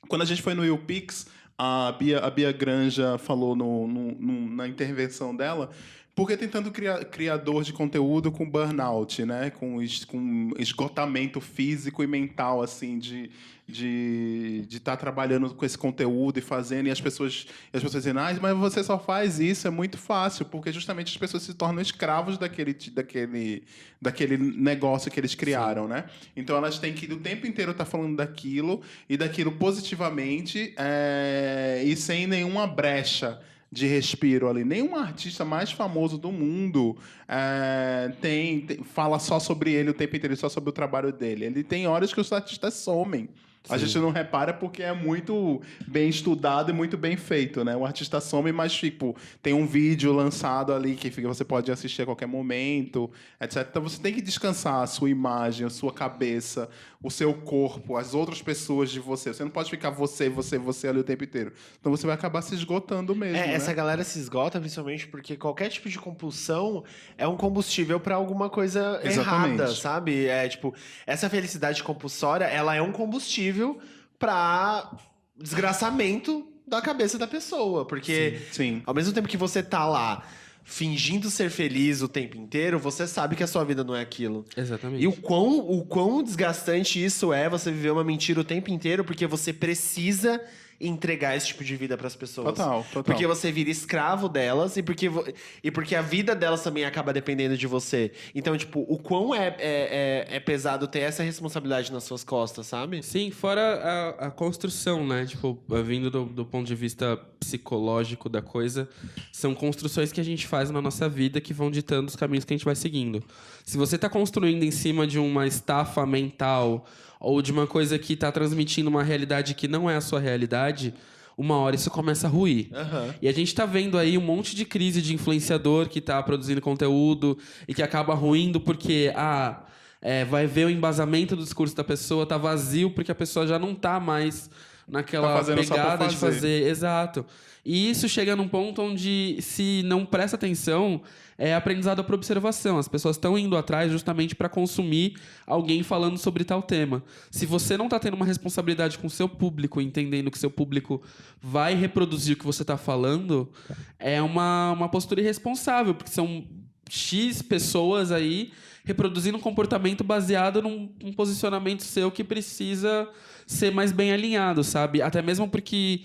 Quando a gente foi no YouPix, a Bia Granja falou na intervenção dela, porque tem tanto criador de conteúdo com burnout, né? Com esgotamento físico e mental, assim, de estar trabalhando com esse conteúdo e fazendo, e as pessoas dizendo, mas você só faz isso, é muito fácil, porque justamente as pessoas se tornam escravos daquele negócio que eles criaram, né? Então elas têm que o tempo inteiro estar falando daquilo, e daquilo positivamente, e sem nenhuma brecha de respiro ali. Nenhum artista mais famoso do mundo fala só sobre ele o tempo inteiro, só sobre o trabalho dele. Ele tem horas que os artistas somem. A gente não repara porque é muito bem estudado e muito bem feito, né? O artista some, mas, tipo, tem um vídeo lançado ali que você pode assistir a qualquer momento, etc. Então, você tem que descansar a sua imagem, a sua cabeça, o seu corpo, as outras pessoas de você. Você não pode ficar você ali o tempo inteiro. Então, você vai acabar se esgotando mesmo, né? Essa galera se esgota principalmente porque qualquer tipo de compulsão é um combustível pra alguma coisa Exatamente. errada, sabe? Tipo, essa felicidade compulsória, ela é um combustível pra desgraçamento da cabeça da pessoa. Porque Sim. ao mesmo tempo que você tá lá fingindo ser feliz o tempo inteiro, você sabe que a sua vida não é aquilo. Exatamente. E o quão desgastante isso é você viver uma mentira o tempo inteiro, porque você precisa entregar esse tipo de vida para as pessoas. Total. Porque você vira escravo delas e porque a vida delas também acaba dependendo de você. Então, tipo, o quão é pesado ter essa responsabilidade nas suas costas, sabe? Sim, fora a construção, né? Tipo, vindo do ponto de vista psicológico da coisa, são construções que a gente faz na nossa vida que vão ditando os caminhos que a gente vai seguindo. Se você tá construindo em cima de uma estafa mental ou de uma coisa que tá transmitindo uma realidade que não é a sua realidade, uma hora isso começa a ruir. E a gente tá vendo aí um monte de crise de influenciador que tá produzindo conteúdo e que acaba ruindo porque vai ver o embasamento do discurso da pessoa, tá vazio porque a pessoa já não tá mais naquela pegada de fazer. Exato. E isso chega num ponto onde, se não presta atenção, é aprendizado por observação. As pessoas estão indo atrás justamente para consumir alguém falando sobre tal tema. Se você não está tendo uma responsabilidade com o seu público, entendendo que seu público vai reproduzir o que você está falando, é uma postura irresponsável, porque são X pessoas aí reproduzindo um comportamento baseado num posicionamento seu que precisa ser mais bem alinhado, sabe? Até mesmo porque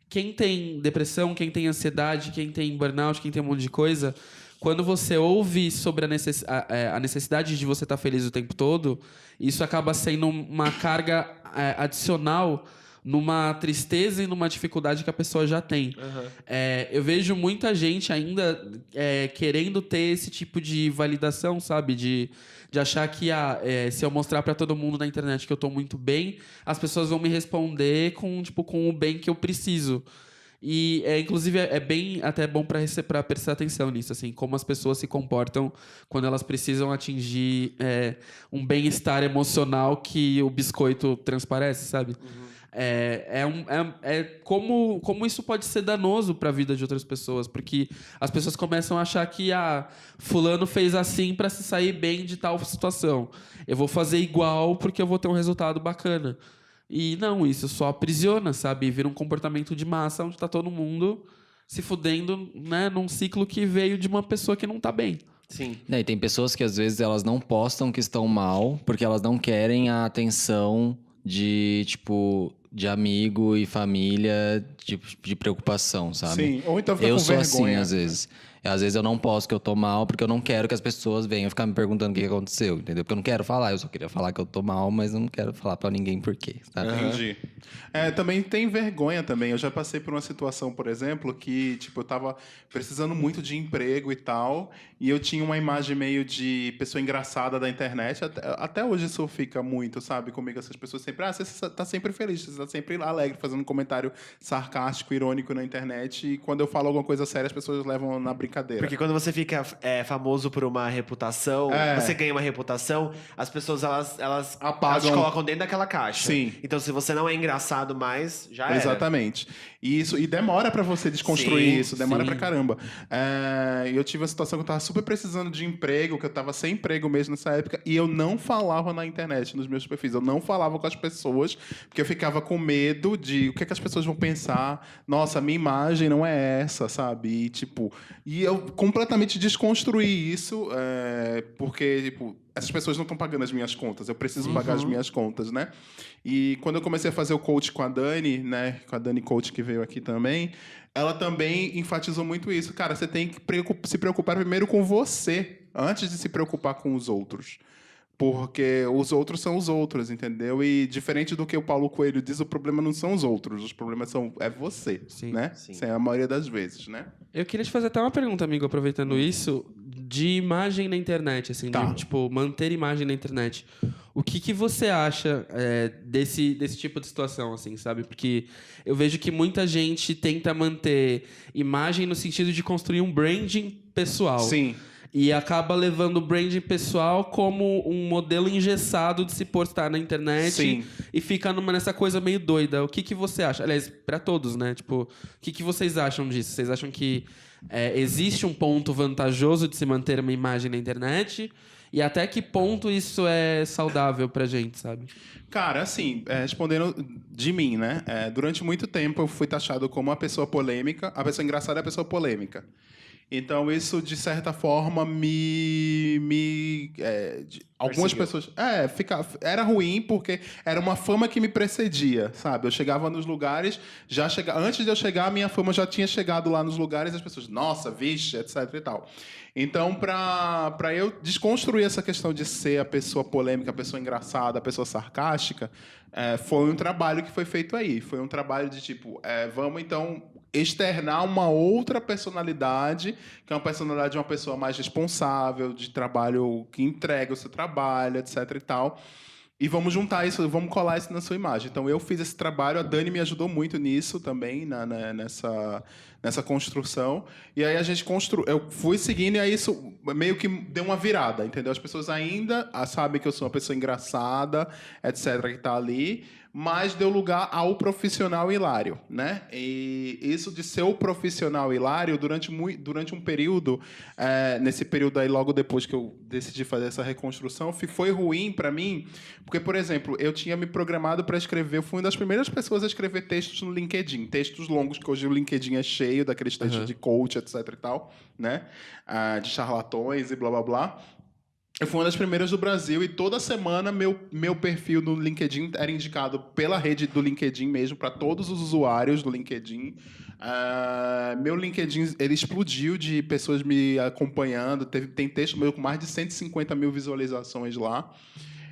quem tem depressão, quem tem ansiedade, quem tem burnout, quem tem um monte de coisa, quando você ouve sobre a necessidade de você estar feliz o tempo todo, isso acaba sendo uma carga adicional numa tristeza e numa dificuldade que a pessoa já tem. Eu vejo muita gente ainda querendo ter esse tipo de validação, sabe? De achar que se eu mostrar pra todo mundo na internet que eu tô muito bem, as pessoas vão me responder com o bem que eu preciso. E, inclusive, é bem até bom pra prestar atenção nisso, assim, como as pessoas se comportam quando elas precisam atingir um bem-estar emocional que o biscoito transparece, sabe? Como isso pode ser danoso para a vida de outras pessoas, porque as pessoas começam a achar que fulano fez assim para se sair bem de tal situação. Eu vou fazer igual porque eu vou ter um resultado bacana. E não, isso só aprisiona, sabe? Vira um comportamento de massa onde tá todo mundo se fudendo, né, num ciclo que veio de uma pessoa que não tá bem. Sim. E tem pessoas que às vezes elas não postam que estão mal porque elas não querem a atenção de amigo e família, de preocupação, sabe? Sim, ou então fica eu com sou vergonha. assim, às vezes. Às vezes eu não posto que eu tô mal porque eu não quero que as pessoas venham ficar me perguntando o que aconteceu, entendeu? Porque eu não quero falar, eu só queria falar que eu tô mal, mas eu não quero falar pra ninguém por quê, sabe? Entendi. Também tem vergonha também. Eu já passei por uma situação, por exemplo, que eu tava precisando muito de emprego e tal, e eu tinha uma imagem meio de pessoa engraçada da internet. Até hoje isso fica muito, sabe, comigo. Essas pessoas sempre, você tá sempre feliz, você tá sempre alegre, fazendo um comentário sarcástico, irônico na internet, e quando eu falo alguma coisa séria, as pessoas levam na brincadeira. Porque quando você fica famoso por uma reputação, você ganha uma reputação, as pessoas elas Apagam. te colocam dentro daquela caixa. Sim. Então, se você não é engraçado mais, já era. Exatamente. E demora pra você desconstruir Sim, isso, demora sim. pra caramba. E eu tive uma situação que eu tava super precisando de emprego, que eu tava sem emprego mesmo nessa época, e eu não falava na internet, nos meus perfis. Eu não falava com as pessoas, porque eu ficava com medo de o que as pessoas vão pensar. Nossa, a minha imagem não é essa, sabe? E eu completamente desconstruí isso, porque, essas pessoas não estão pagando as minhas contas, eu preciso pagar as minhas contas, né? E quando eu comecei a fazer o coach com a Dani, né? Com a Dani Coach, que veio aqui também, ela também enfatizou muito isso. Cara, você tem que se preocupar primeiro com você, antes de se preocupar com os outros. Porque os outros são os outros, entendeu? E diferente do que o Paulo Coelho diz, o problema não são os outros, os problemas é você, Sim, né? sim. Isso é a maioria das vezes, né? Eu queria te fazer até uma pergunta, amigo, aproveitando isso, de imagem na internet, assim, Tá. de, manter imagem na internet. O que você acha desse tipo de situação, assim, sabe? Porque eu vejo que muita gente tenta manter imagem no sentido de construir um branding pessoal. Sim. E acaba levando o branding pessoal como um modelo engessado de se postar na internet. Sim. E fica nessa coisa meio doida. O que você acha? Aliás, pra todos, né? O que vocês acham disso? Vocês acham que existe um ponto vantajoso de se manter uma imagem na internet? E até que ponto isso é saudável pra gente, sabe? Cara, assim, respondendo de mim, né? Durante muito tempo eu fui taxado como uma pessoa polêmica. A pessoa engraçada é a pessoa polêmica. Então, isso, de certa forma, algumas pessoas... era ruim porque era uma fama que me precedia, sabe? Eu chegava nos lugares, antes de eu chegar, a minha fama já tinha chegado lá nos lugares, as pessoas, nossa, vixe, etc e tal. Então, para eu desconstruir essa questão de ser a pessoa polêmica, a pessoa engraçada, a pessoa sarcástica, foi um trabalho que foi feito aí. Foi um trabalho de vamos, então, externar uma outra personalidade, que é uma personalidade de uma pessoa mais responsável, de trabalho que entrega o seu trabalho, etc e tal. E vamos juntar isso, vamos colar isso na sua imagem. Então, eu fiz esse trabalho, a Dani me ajudou muito nisso também, nessa construção. E aí a gente eu fui seguindo e aí isso meio que deu uma virada, entendeu? As pessoas ainda sabem que eu sou uma pessoa engraçada, etc, que tá ali, mas deu lugar ao profissional hilário, né? E isso de ser o profissional hilário durante um período, nesse período aí, logo depois que eu decidi fazer essa reconstrução, foi ruim para mim, porque, por exemplo, eu tinha me programado para escrever, eu fui uma das primeiras pessoas a escrever textos no LinkedIn, textos longos, que hoje o LinkedIn é cheio cheio daqueles textos de coach, etc e tal, né? De charlatões e blá, blá, blá. Eu fui uma das primeiras do Brasil e toda semana meu perfil no LinkedIn era indicado pela rede do LinkedIn mesmo, para todos os usuários do LinkedIn. Meu LinkedIn ele explodiu de pessoas me acompanhando. Tem texto meu com mais de 150 mil visualizações lá.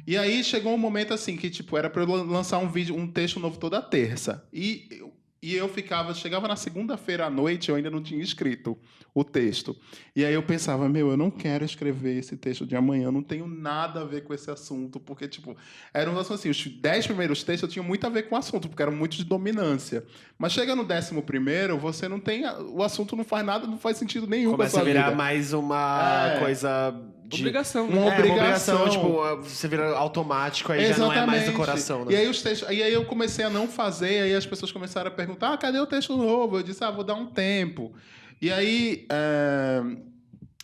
E aí chegou um momento assim que tipo era para eu lançar um texto novo toda terça. E eu chegava na segunda-feira à noite, eu ainda não tinha escrito o texto. E aí eu pensava, eu não quero escrever esse texto de amanhã, eu não tenho nada a ver com esse assunto, porque, tipo, eram assim, os 10 primeiros textos tinham muito a ver com o assunto, porque eram muito de dominância. Mas chega no 11º, você não tem... O assunto não faz nada, não faz sentido nenhum com a Começa sua a virar vida. mais uma coisa... Obrigação. Uma obrigação. Tipo, você vira automático, aí já não é mais do coração, né? E aí, e aí eu comecei a não fazer, e aí as pessoas começaram a perguntar, cadê o texto novo? Eu disse, vou dar um tempo. E aí,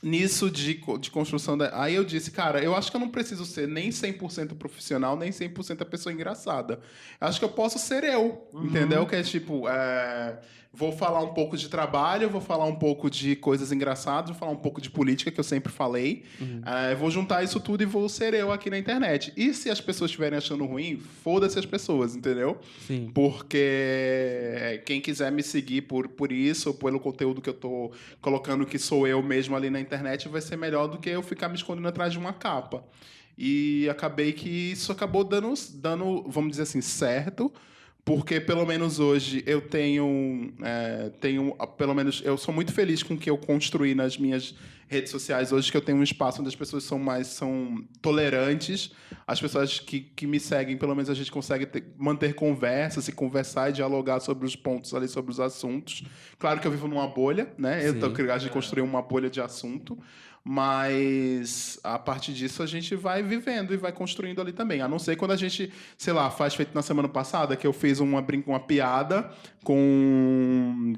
nisso de construção... Aí eu disse, cara, eu acho que eu não preciso ser nem 100% profissional, nem 100% a pessoa engraçada. Eu acho que eu posso ser eu, entendeu? Que é tipo... Vou falar um pouco de trabalho, vou falar um pouco de coisas engraçadas, vou falar um pouco de política, que eu sempre falei. Vou juntar isso tudo e vou ser eu aqui na internet. E se as pessoas estiverem achando ruim, foda-se as pessoas, entendeu? Sim. Porque quem quiser me seguir por isso, ou pelo conteúdo que eu tô colocando que sou eu mesmo ali na internet, vai ser melhor do que eu ficar me escondendo atrás de uma capa. E acabei que isso acabou dando vamos dizer assim, certo. Porque, pelo menos hoje, eu pelo menos, eu sou muito feliz com o que eu construí nas minhas redes sociais hoje, que eu tenho um espaço onde as pessoas são tolerantes. As pessoas que me seguem, pelo menos a gente consegue manter conversas e conversar e dialogar sobre os pontos ali, sobre os assuntos. Claro que eu vivo numa bolha, né? Então, a gente construiu uma bolha de assunto. Mas, a partir disso, a gente vai vivendo e vai construindo ali também. A não ser quando a gente, sei lá, faz feito na semana passada, que eu fiz uma piada com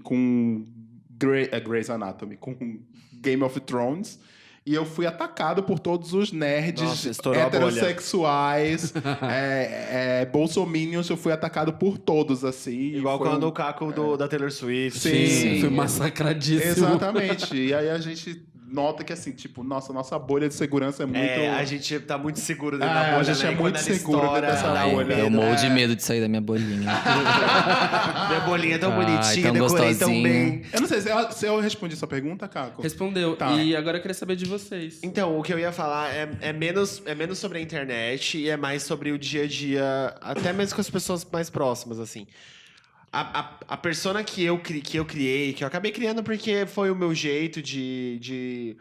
Grey's Anatomy, com Game of Thrones. E eu fui atacado por todos os nerds heterossexuais, bolsominions. Eu fui atacado por todos, assim. Igual quando o Caco da Taylor Swift. Sim. Foi massacradíssimo. Exatamente. E aí a gente nota que, assim, tipo, nossa bolha de segurança é muito... a gente tá muito seguro dentro da bolha, a gente né? é muito seguro dentro dessa bolha. Eu morro de medo de sair da minha bolinha. Minha bolinha é tão bonitinha, tão decorei tão gostosinho. bem. Eu não sei se eu respondi sua pergunta, Caco. Respondeu. Tá. E agora eu queria saber de vocês. Então, o que eu ia falar é menos sobre a internet e é mais sobre o dia a dia, até mesmo com as pessoas mais próximas, assim. A persona que eu criei, que eu acabei criando porque foi o meu jeito de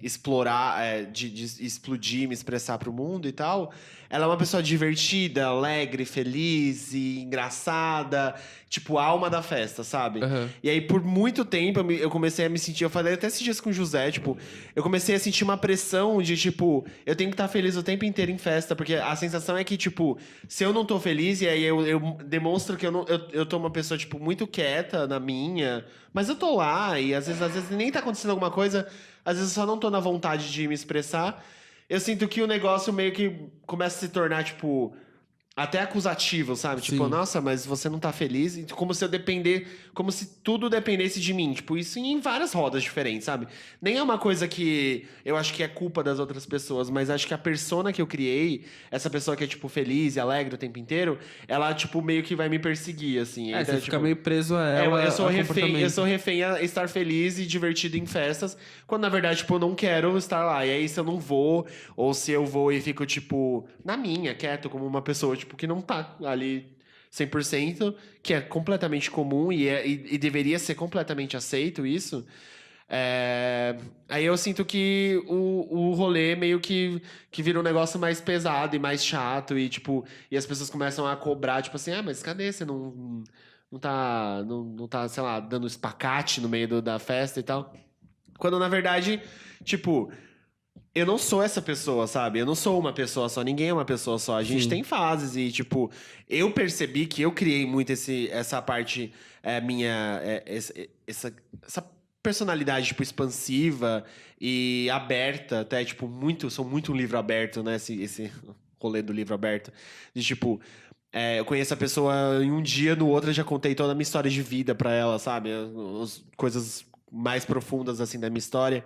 explorar, de explodir, me expressar pro mundo e tal. Ela é uma pessoa divertida, alegre, feliz e engraçada, tipo, alma da festa, sabe? E aí, por muito tempo, eu comecei a me sentir... Eu falei até esses dias com o José, tipo... Eu comecei a sentir uma pressão de, tipo... Eu tenho que estar feliz o tempo inteiro em festa, porque a sensação é que, tipo... Se eu não tô feliz, e aí eu demonstro que eu tô uma pessoa, tipo, muito quieta na minha... Mas eu tô lá, e às vezes nem tá acontecendo alguma coisa... Às vezes eu só não tô na vontade de me expressar. Eu sinto que o negócio meio que começa a se tornar, tipo... Até acusativo, sabe? Sim. Tipo, nossa, mas você não tá feliz? E como se como se tudo dependesse de mim. Tipo, isso em várias rodas diferentes, sabe? Nem é uma coisa que eu acho que é culpa das outras pessoas, mas acho que a persona que eu criei, essa pessoa que é, tipo, feliz e alegre o tempo inteiro, ela, tipo, meio que vai me perseguir, assim. Então, você fica tipo, meio preso a ela. eu sou ao refém, comportamento. eu sou refém a estar feliz e divertido em festas, quando na verdade, tipo, eu não quero estar lá. E aí, se eu não vou, ou se eu vou e fico, tipo, na minha, quieto, como uma pessoa, tipo, que não tá ali 100%, que é completamente comum e deveria ser completamente aceito isso. Aí eu sinto que o rolê meio que vira um negócio mais pesado e mais chato e, tipo, e as pessoas começam a cobrar, tipo assim, mas cadê? Você não tá, sei lá, dando espacate no meio da festa e tal. Quando, na verdade, tipo... Eu não sou essa pessoa, sabe? Eu não sou uma pessoa só, ninguém é uma pessoa só. A gente tem fases e, tipo, eu percebi que eu criei muito essa parte minha, essa personalidade, tipo, expansiva e aberta, até, tipo, sou muito um livro aberto, né? Esse rolê do livro aberto. De, tipo, eu conheço a pessoa em um dia, no outro eu já contei toda a minha história de vida pra ela, sabe? As coisas mais profundas, assim, da minha história.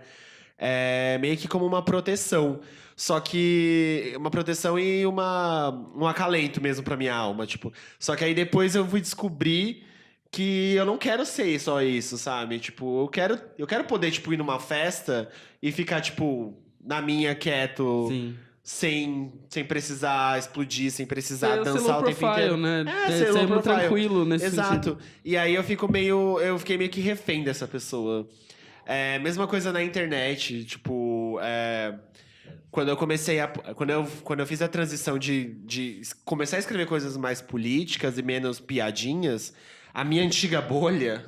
É meio que como uma proteção. Só que uma proteção e um acalento mesmo pra minha alma, tipo. Só que aí depois eu fui descobrir que eu não quero ser só isso, sabe? Tipo, eu quero poder, tipo, ir numa festa e ficar, tipo, na minha, quieto... Sim. Sem precisar explodir, sem precisar Ser dançar low o tempo profile, inteiro. né? Ser low Ser profile. tranquilo nesse Exato. sentido. E aí eu fiquei meio que refém dessa pessoa. Mesma coisa na internet, tipo, quando eu comecei quando eu fiz a transição de começar a escrever coisas mais políticas e menos piadinhas, a minha antiga bolha,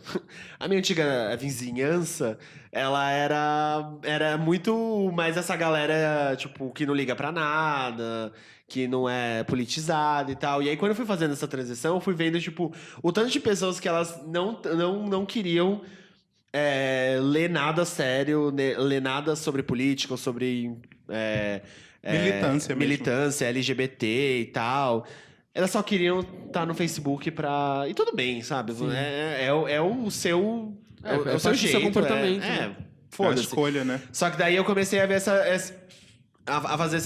a minha antiga vizinhança, ela era muito mais essa galera, tipo, que não liga pra nada, que não é politizada e tal. E aí, quando eu fui fazendo essa transição, eu fui vendo, tipo, o tanto de pessoas que elas não queriam ler nada sério, ler nada sobre política ou sobre... Militância mesmo. militância, LGBT e tal. Elas só queriam estar no Facebook pra... E tudo bem, sabe? É o seu... É o seu parte do jeito. seu comportamento, né? É a Foda-se. escolha, né? Só que daí eu comecei a ver a fazer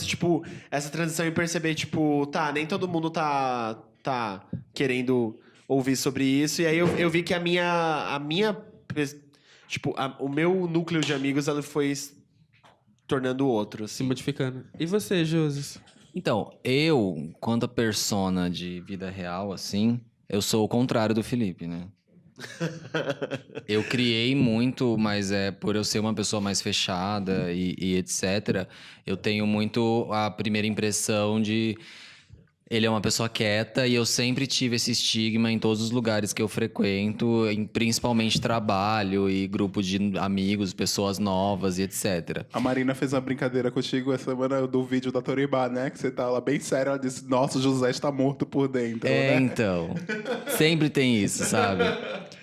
essa transição e perceber, tipo, nem todo mundo tá querendo ouvir sobre isso. E aí eu vi que a minha tipo, o meu núcleo de amigos, ela foi se tornando outro, Se assim. modificando. E você, Josi? Então, eu, quanto a persona de vida real, assim, eu sou o contrário do Felipe, né? Eu criei muito, mas por eu ser uma pessoa mais fechada e etc., eu tenho muito a primeira impressão de... Ele é uma pessoa quieta e eu sempre tive esse estigma em todos os lugares que eu frequento, principalmente trabalho e grupo de amigos, pessoas novas e etc. A Marina fez uma brincadeira contigo essa semana do vídeo da Toribá, né? Que você tá lá bem sério, ela disse, nossa, o José está morto por dentro, né? Então. Sempre tem isso, sabe?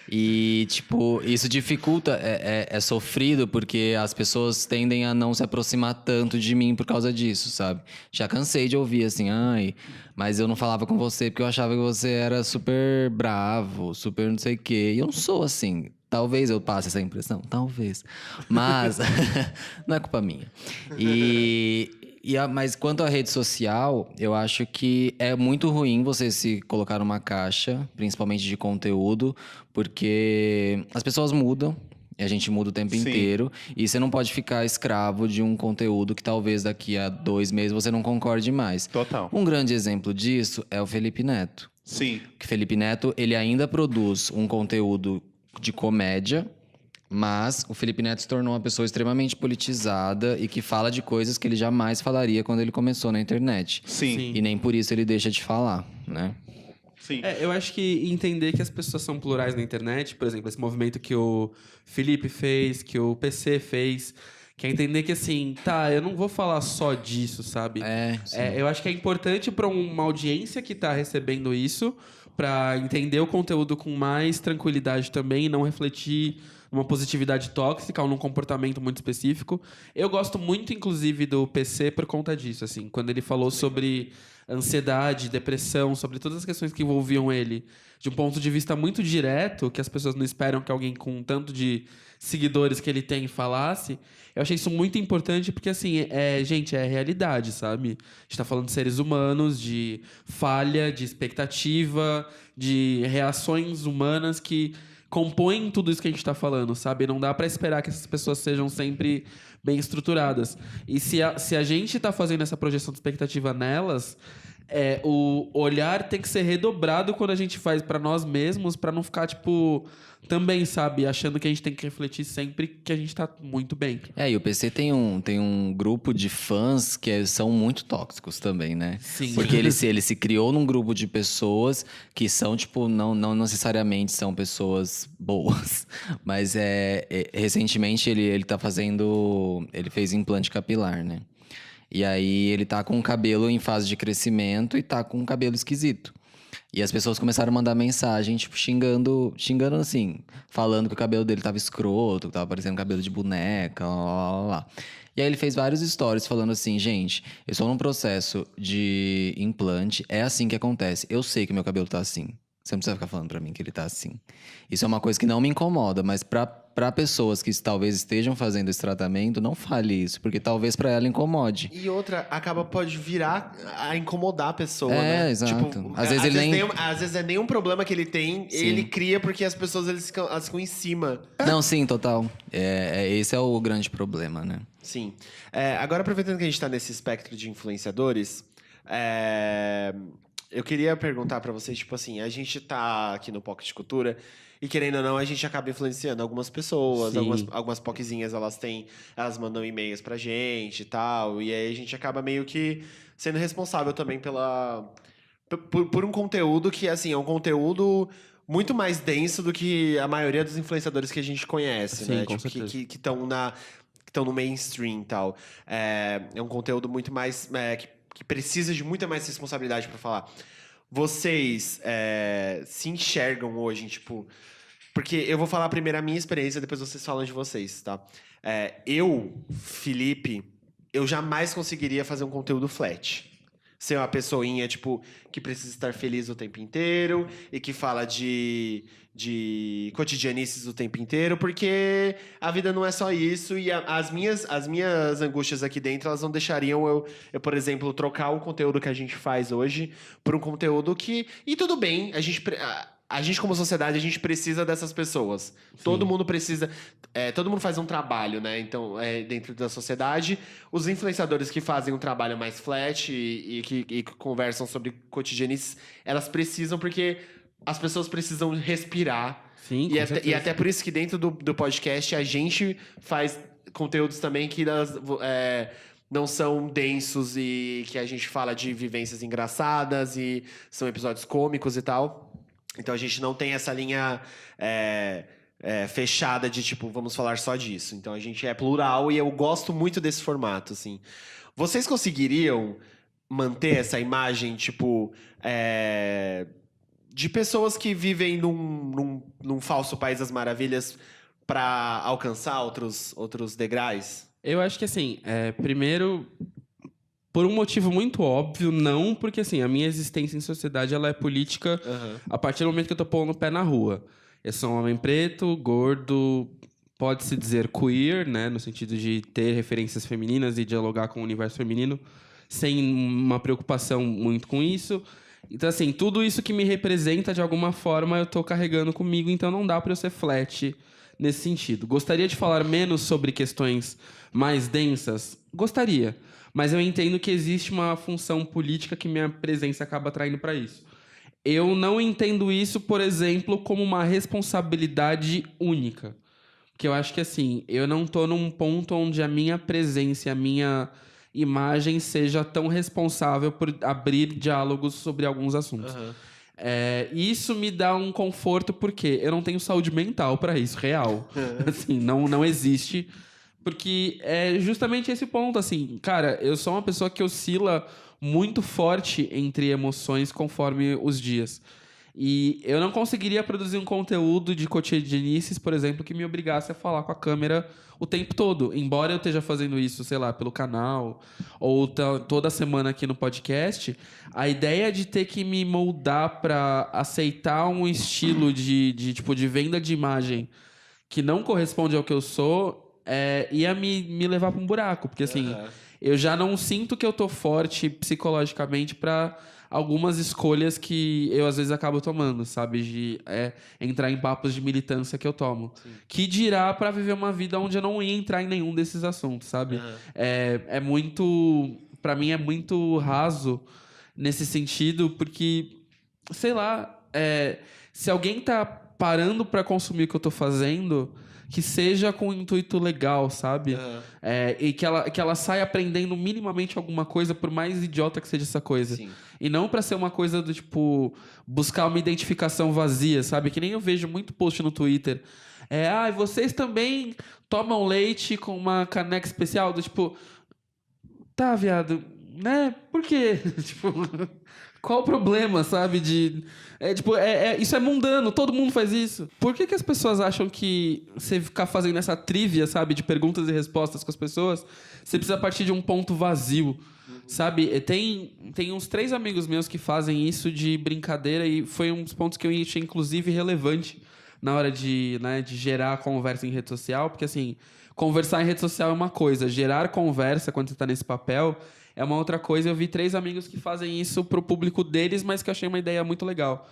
E, tipo, isso dificulta, é sofrido porque as pessoas tendem a não se aproximar tanto de mim por causa disso, sabe? Já cansei de ouvir assim, mas eu não falava com você porque eu achava que você era super bravo, super não sei o quê. E eu não sou assim. Talvez eu passe essa impressão, talvez. Mas não é culpa minha. Mas quanto à rede social, eu acho que é muito ruim você se colocar numa caixa, principalmente de conteúdo, porque as pessoas mudam, e a gente muda o tempo Sim. inteiro, e você não pode ficar escravo de um conteúdo que talvez daqui a 2 meses você não concorde mais. Total. Um grande exemplo disso é o Felipe Neto. Sim. Que Felipe Neto, ele ainda produz um conteúdo de comédia, mas o Felipe Neto se tornou uma pessoa extremamente politizada e que fala de coisas que ele jamais falaria quando ele começou na internet. Sim. E nem por isso ele deixa de falar, né? Sim. Eu acho que entender que as pessoas são plurais na internet, por exemplo, esse movimento que o Felipe fez, que o PC fez, que é entender que assim, eu não vou falar só disso, sabe? Sim. Eu acho que é importante para uma audiência que tá recebendo isso, para entender o conteúdo com mais tranquilidade também e não refletir uma positividade tóxica ou num comportamento muito específico. Eu gosto muito, inclusive, do PC por conta disso, assim. Quando ele falou sobre ansiedade, depressão, sobre todas as questões que envolviam ele, de um ponto de vista muito direto, que as pessoas não esperam que alguém com tanto de seguidores que ele tem falasse, eu achei isso muito importante porque, assim, gente, é realidade, sabe? A gente tá falando de seres humanos, de falha, de expectativa, de reações humanas que compõem tudo isso que a gente tá falando, sabe? Não dá pra esperar que essas pessoas sejam sempre bem estruturadas. E se a gente tá fazendo essa projeção de expectativa nelas, o olhar tem que ser redobrado quando a gente faz pra nós mesmos, pra não ficar, tipo, também, sabe? Achando que a gente tem que refletir sempre que a gente tá muito bem. E o PC tem um grupo de fãs que são muito tóxicos também, né? Sim. Porque ele se criou num grupo de pessoas que são, tipo, não necessariamente são pessoas boas. Mas recentemente ele tá fazendo... Ele fez implante capilar, né? E aí ele tá com o cabelo em fase de crescimento e tá com um cabelo esquisito. E as pessoas começaram a mandar mensagem, tipo, xingando assim, falando que o cabelo dele tava escroto, que tava parecendo cabelo de boneca, lá. E aí ele fez vários stories falando assim, gente, eu estou num processo de implante, é assim que acontece. Eu sei que meu cabelo tá assim. Você não precisa ficar falando pra mim que ele tá assim. Isso é uma coisa que não me incomoda, mas pra pessoas que talvez estejam fazendo esse tratamento, não fale isso, porque talvez pra ela incomode. E outra, pode virar a incomodar a pessoa, É, né? exato. Tipo, Às vezes ele nem- às vezes é nenhum problema que ele tem, Sim. ele cria porque as pessoas elas ficam em cima. Não, sim, total. Esse é o grande problema, né? Sim. Agora, aproveitando que a gente tá nesse espectro de influenciadores, eu queria perguntar pra vocês, tipo assim, a gente tá aqui no Pocket Cultura e, querendo ou não, a gente acaba influenciando algumas pessoas, Sim. algumas POCzinhas, elas mandam e-mails pra gente e tal, e aí a gente acaba meio que sendo responsável também por um conteúdo que, assim, é um conteúdo muito mais denso do que a maioria dos influenciadores que a gente conhece, Sim, né? com Tipo, certeza. que estão no mainstream e tal. É um conteúdo muito mais... que precisa de muita mais responsabilidade pra falar. Vocês se enxergam hoje, tipo... Porque eu vou falar primeiro a minha experiência, depois vocês falam de vocês, tá? Felipe, eu jamais conseguiria fazer um conteúdo flat. Ser uma pessoinha, tipo, que precisa estar feliz o tempo inteiro e que fala de cotidianices o tempo inteiro, porque a vida não é só isso e as minhas angústias aqui dentro, elas não deixariam eu, por exemplo, trocar o conteúdo que a gente faz hoje por um conteúdo que... E tudo bem, a gente como sociedade, a gente precisa dessas pessoas. Todo mundo precisa... todo mundo faz um trabalho, né? Então, dentro da sociedade, os influenciadores que fazem um trabalho mais flat e que conversam sobre cotidianices, elas precisam porque as pessoas precisam respirar. Sim, com certeza. E até por isso que dentro do podcast a gente faz conteúdos também que não são densos e que a gente fala de vivências engraçadas e são episódios cômicos e tal. Então a gente não tem essa linha fechada de tipo, vamos falar só disso. Então a gente é plural e eu gosto muito desse formato, assim. Vocês conseguiriam manter essa imagem, tipo, de pessoas que vivem num falso país das maravilhas pra alcançar outros degraus? Eu acho que, assim, primeiro, por um motivo muito óbvio, não, porque, assim, a minha existência em sociedade, ela é política a partir do momento que eu tô pondo o pé na rua. Eu sou um homem preto, gordo, pode-se dizer queer, né, no sentido de ter referências femininas e dialogar com o universo feminino, sem uma preocupação muito com isso. Então, assim, tudo isso que me representa, de alguma forma, eu tô carregando comigo, então não dá pra eu ser flat nesse sentido. Gostaria de falar menos sobre questões mais densas? Gostaria. Mas eu entendo que existe uma função política que minha presença acaba atraindo para isso. Eu não entendo isso, por exemplo, como uma responsabilidade única. Porque eu acho que, assim, eu não tô num ponto onde a minha presença, a minha imagem seja tão responsável por abrir diálogos sobre alguns assuntos. Isso me dá um conforto porque eu não tenho saúde mental para isso, real. Assim, não existe. Porque é justamente esse ponto, assim. Cara, eu sou uma pessoa que oscila muito forte entre emoções conforme os dias. E eu não conseguiria produzir um conteúdo de cotidianices, por exemplo, que me obrigasse a falar com a câmera o tempo todo. Embora eu esteja fazendo isso, sei lá, pelo canal, ou toda semana aqui no podcast, a ideia de ter que me moldar para aceitar um estilo de venda de imagem que não corresponde ao que eu sou, ia me levar para um buraco. Porque, assim, eu já não sinto que eu tô forte psicologicamente para algumas escolhas que eu, às vezes, acabo tomando, sabe? De entrar em papos de militância que eu tomo. Sim. Que dirá para viver uma vida onde eu não ia entrar em nenhum desses assuntos, sabe? É muito... Para mim, é muito raso nesse sentido, porque, sei lá, se alguém tá parando para consumir o que eu tô fazendo, que seja com um intuito legal, sabe? E que ela saia aprendendo minimamente alguma coisa, por mais idiota que seja essa coisa. Sim. E não pra ser uma coisa do tipo, buscar uma identificação vazia, sabe? Que nem eu vejo muito post no Twitter. Vocês também tomam leite com uma caneca especial? Do tipo, tá, viado, né? Por quê? Tipo, Qual o problema, sabe? Isso é mundano, todo mundo faz isso. Por que as pessoas acham que você ficar fazendo essa trivia, sabe? De perguntas e respostas com as pessoas, você precisa partir de um ponto vazio, sabe? Tem uns 3 amigos meus que fazem isso de brincadeira e foi um dos pontos que eu achei, inclusive, relevante na hora de gerar conversa em rede social. Porque, assim, conversar em rede social é uma coisa, gerar conversa quando você tá nesse papel é uma outra coisa. Eu vi 3 amigos que fazem isso pro público deles, mas que eu achei uma ideia muito legal.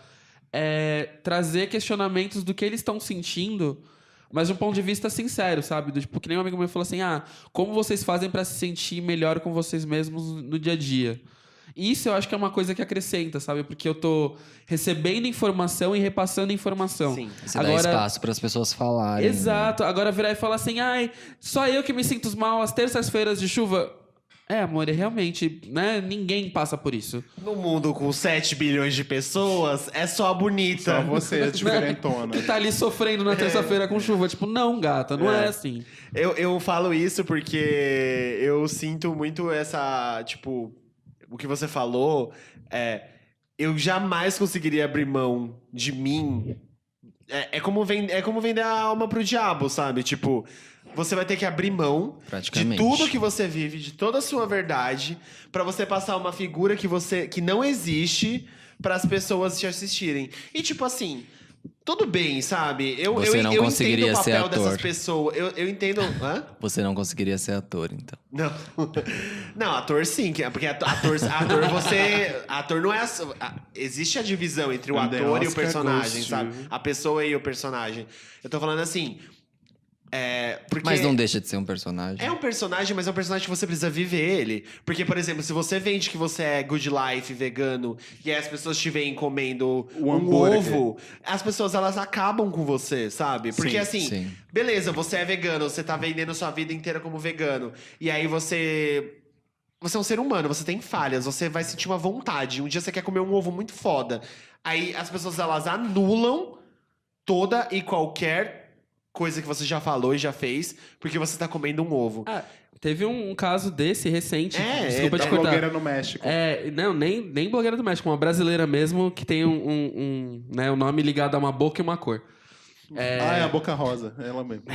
Trazer questionamentos do que eles estão sentindo, mas de um ponto de vista sincero, sabe? Que nem um amigo meu falou assim, como vocês fazem pra se sentir melhor com vocês mesmos no dia a dia? Isso eu acho que é uma coisa que acrescenta, sabe? Porque eu tô recebendo informação e repassando informação. Sim. Você dá espaço para as pessoas falarem. Exato. Agora virar e falar assim, só eu que me sinto mal às terças-feiras de chuva. Amor, realmente, né? Ninguém passa por isso. No mundo com 7 bilhões de pessoas, é só a bonita. Só você é diferentona. Que tá ali sofrendo na terça-feira com chuva. Tipo, não, gata, não é assim. Eu falo isso porque eu sinto muito essa, tipo... O que você falou eu jamais conseguiria abrir mão de mim. É como vender a alma pro diabo, sabe? Tipo, você vai ter que abrir mão de tudo que você vive, de toda a sua verdade, pra você passar uma figura que não existe para as pessoas te assistirem. E tipo assim, tudo bem, sabe? Eu entendo o papel dessas pessoas. Eu entendo. Hã? Você não conseguiria ser ator, então. Não. Não, ator sim, porque ator não é. Existe a divisão entre o ator e o personagem, sabe? A pessoa e o personagem. Eu tô falando assim. Porque mas não deixa de ser um personagem. É um personagem, mas é um personagem que você precisa viver ele. Porque, por exemplo, se você vende que você é good life, vegano, e aí as pessoas te veem comendo um ovo, as pessoas, elas acabam com você, sabe? Porque sim. Beleza, você é vegano, você tá vendendo sua vida inteira como vegano, e aí você é um ser humano, você tem falhas, você vai sentir uma vontade. Um dia você quer comer um ovo muito foda. Aí as pessoas, elas anulam toda e qualquer coisa que você já falou e já fez, porque você tá comendo um ovo. Teve um caso desse recente. Desculpa te da cortar. blogueira no México. Não, nem blogueira do México, uma brasileira mesmo que tem um nome ligado a uma boca e uma cor. É a Boca Rosa, ela mesmo.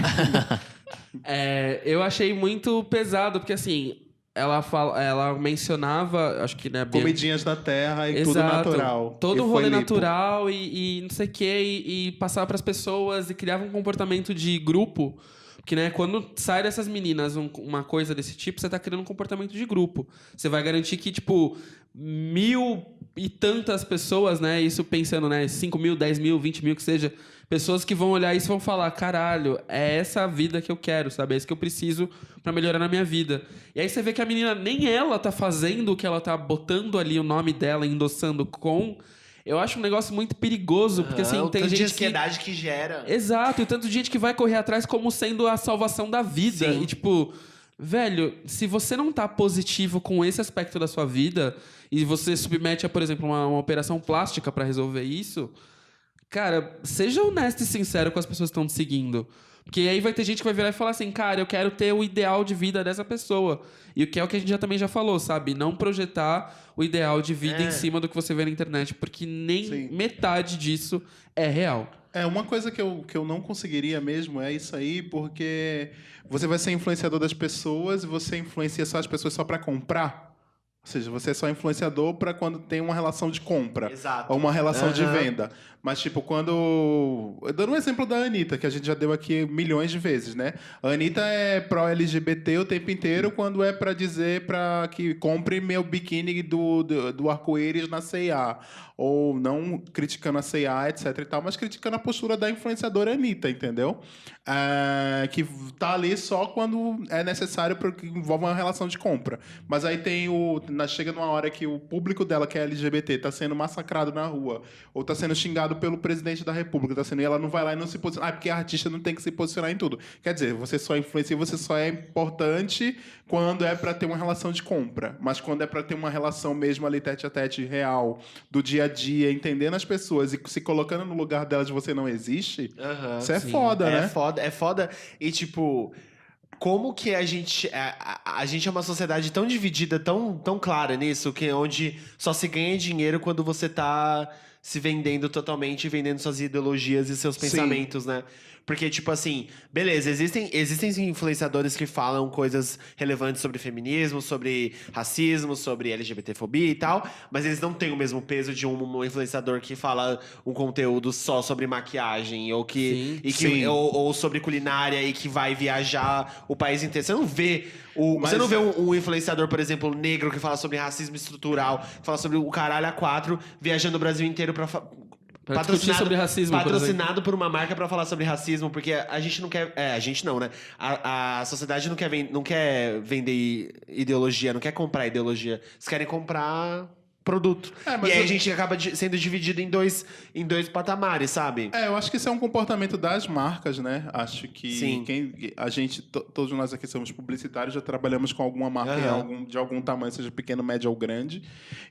Eu achei muito pesado, porque assim, ela mencionava, acho que, né, Comidinhas da terra e tudo natural. Todo um rolê natural e não sei o quê, e passava pras pessoas e criava um comportamento de grupo. Porque, né, quando sai dessas meninas uma coisa desse tipo, você tá criando um comportamento de grupo. Você vai garantir que, tipo, 1.000 e tantas pessoas, né, isso pensando, né, 5.000, 10.000, 20.000, que seja, pessoas que vão olhar isso e vão falar, caralho, é essa a vida que eu quero, sabe? É isso que eu preciso pra melhorar na minha vida. E aí você vê que a menina, nem ela tá fazendo o que ela tá botando ali o nome dela, endossando com... Eu acho um negócio muito perigoso, porque assim, tem gente de ansiedade que gera. Exato, e o tanto de gente que vai correr atrás como sendo a salvação da vida. Sim. E tipo, velho, se você não tá positivo com esse aspecto da sua vida e você submete a, por exemplo, uma operação plástica pra resolver isso, cara, seja honesto e sincero com as pessoas que estão te seguindo. Porque aí vai ter gente que vai virar e falar assim, cara, eu quero ter o ideal de vida dessa pessoa. E o que é o que a gente também já falou, sabe? Não projetar o ideal de vida em cima do que você vê na internet, porque nem metade disso é real. Uma coisa que eu não conseguiria mesmo é isso aí, porque você vai ser influenciador das pessoas e você influencia só as pessoas só para comprar. Ou seja, você é só influenciador para quando tem uma relação de compra. Exato. Ou uma relação de venda. Mas, tipo, quando... Dando um exemplo da Anitta, que a gente já deu aqui milhões de vezes, né? A Anitta é pró-LGBT o tempo inteiro quando é para dizer para que compre meu biquíni do arco-íris na C&A. Ou não criticando a C&A, etc e tal, mas criticando a postura da influenciadora Anitta, entendeu? Que tá ali só quando é necessário porque envolve uma relação de compra. Mas aí tem chega numa hora que o público dela, que é LGBT, tá sendo massacrado na rua, ou tá sendo xingado pelo presidente da república, e ela não vai lá e não se posiciona. Porque a artista não tem que se posicionar em tudo. Quer dizer, você só influencia, você só é importante quando é para ter uma relação de compra. Mas quando é para ter uma relação mesmo ali tete a tete real, do dia a dia, entendendo as pessoas e se colocando no lugar delas, você não existe, isso é foda, né? É foda. E tipo... como que a gente é uma sociedade tão dividida, tão clara nisso, que onde só se ganha dinheiro quando você tá se vendendo totalmente, vendendo suas ideologias e seus pensamentos, né? Porque, tipo assim, beleza, existem influenciadores que falam coisas relevantes sobre feminismo, sobre racismo, sobre LGBTfobia e tal, mas eles não têm o mesmo peso de um influenciador que fala um conteúdo só sobre maquiagem, ou ou sobre culinária e que vai viajar o país inteiro. Você não vê você não vê um influenciador, por exemplo, negro que fala sobre racismo estrutural, que fala sobre o caralho a quatro, viajando o Brasil inteiro pra discutir sobre racismo, patrocinado por uma marca pra falar sobre racismo, porque a gente não quer... a gente não, né? A sociedade não quer vender ideologia, não quer comprar ideologia. Eles querem comprar produto. E aí a gente acaba sendo dividido em dois patamares, sabe? Eu acho que isso é um comportamento das marcas, né? Acho que Sim. todos nós aqui somos publicitários, já trabalhamos com alguma marca de algum tamanho, seja pequeno, médio ou grande.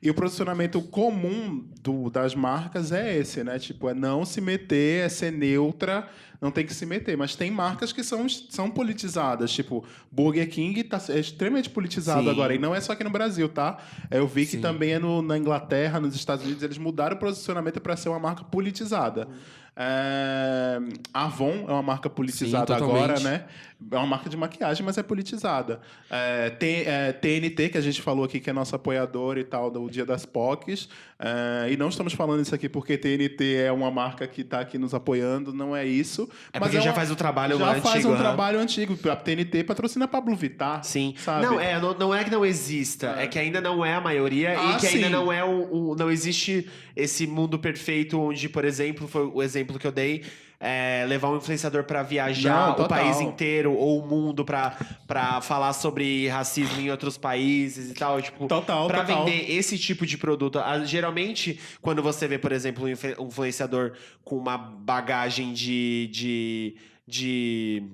E o posicionamento comum das marcas é esse, né? Tipo, é não se meter, é ser neutra, não tem que se meter. Mas tem marcas que são politizadas, tipo, Burger King é extremamente politizado Sim. agora. E não é só aqui no Brasil, tá? Eu vi que também na Inglaterra, nos Estados Unidos, eles mudaram o posicionamento para ser uma marca politizada. Avon é uma marca politizada agora, né? É uma marca de maquiagem, mas é politizada. TNT, que a gente falou aqui, que é nosso apoiador e tal, do Dia das POCs. E não estamos falando isso aqui porque TNT é uma marca que está aqui nos apoiando, não é isso. Mas porque já faz o trabalho antigo. Já faz um trabalho antigo. A TNT patrocina Pablo Vittar. Sim. Sabe? Não é que não exista, é que ainda não é a maioria e que ainda não é não existe esse mundo perfeito onde, por exemplo, foi o exemplo que eu dei, levar um influenciador pra viajar o país inteiro ou o mundo pra falar sobre racismo em outros países e tal, tipo, pra vender esse tipo de produto. Geralmente, quando você vê, por exemplo, um influenciador com uma bagagem de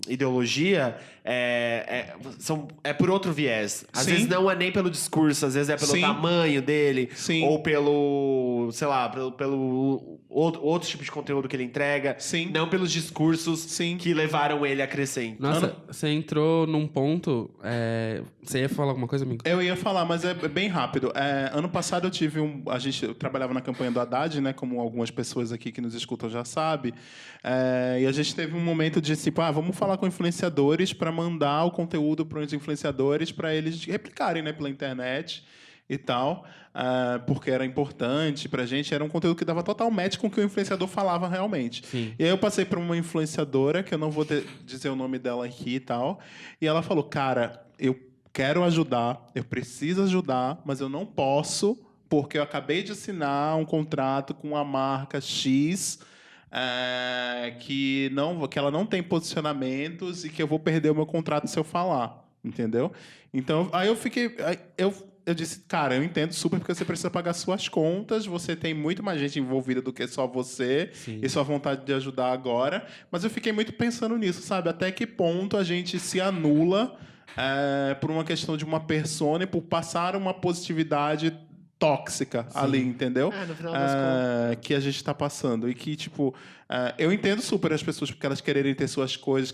ideologia, é por outro viés. Às vezes não é nem pelo discurso, às vezes é pelo tamanho dele, ou pelo, sei lá, pelo outro tipo de conteúdo que ele entrega, não pelos discursos que levaram ele a crescer. Nossa, você entrou num ponto... Você ia falar alguma coisa, amigo? Eu ia falar, mas é bem rápido. Ano passado eu tive eu trabalhava na campanha do Haddad, né? Como algumas pessoas aqui que nos escutam já sabem. E a gente teve um momento de tipo, vamos falar com influenciadores para mandar o conteúdo para os influenciadores para eles replicarem, né, pela internet e tal, porque era importante pra gente, era um conteúdo que dava total match com o que o influenciador falava realmente. Sim. E aí eu passei por uma influenciadora, que eu não vou dizer o nome dela aqui e tal, e ela falou, cara, eu quero ajudar, eu preciso ajudar, mas eu não posso, porque eu acabei de assinar um contrato com a marca X, que ela não tem posicionamentos e que eu vou perder o meu contrato se eu falar, entendeu? Então, aí eu fiquei... Eu disse, cara, eu entendo super porque você precisa pagar suas contas, você tem muito mais gente envolvida do que só você e sua vontade de ajudar agora, mas eu fiquei muito pensando nisso, sabe? Até que ponto a gente se anula por uma questão de uma persona e por passar uma positividade tóxica ali, entendeu? No final das contas. Que a gente está passando. E que, tipo, eu entendo super as pessoas porque elas quererem ter suas coisas,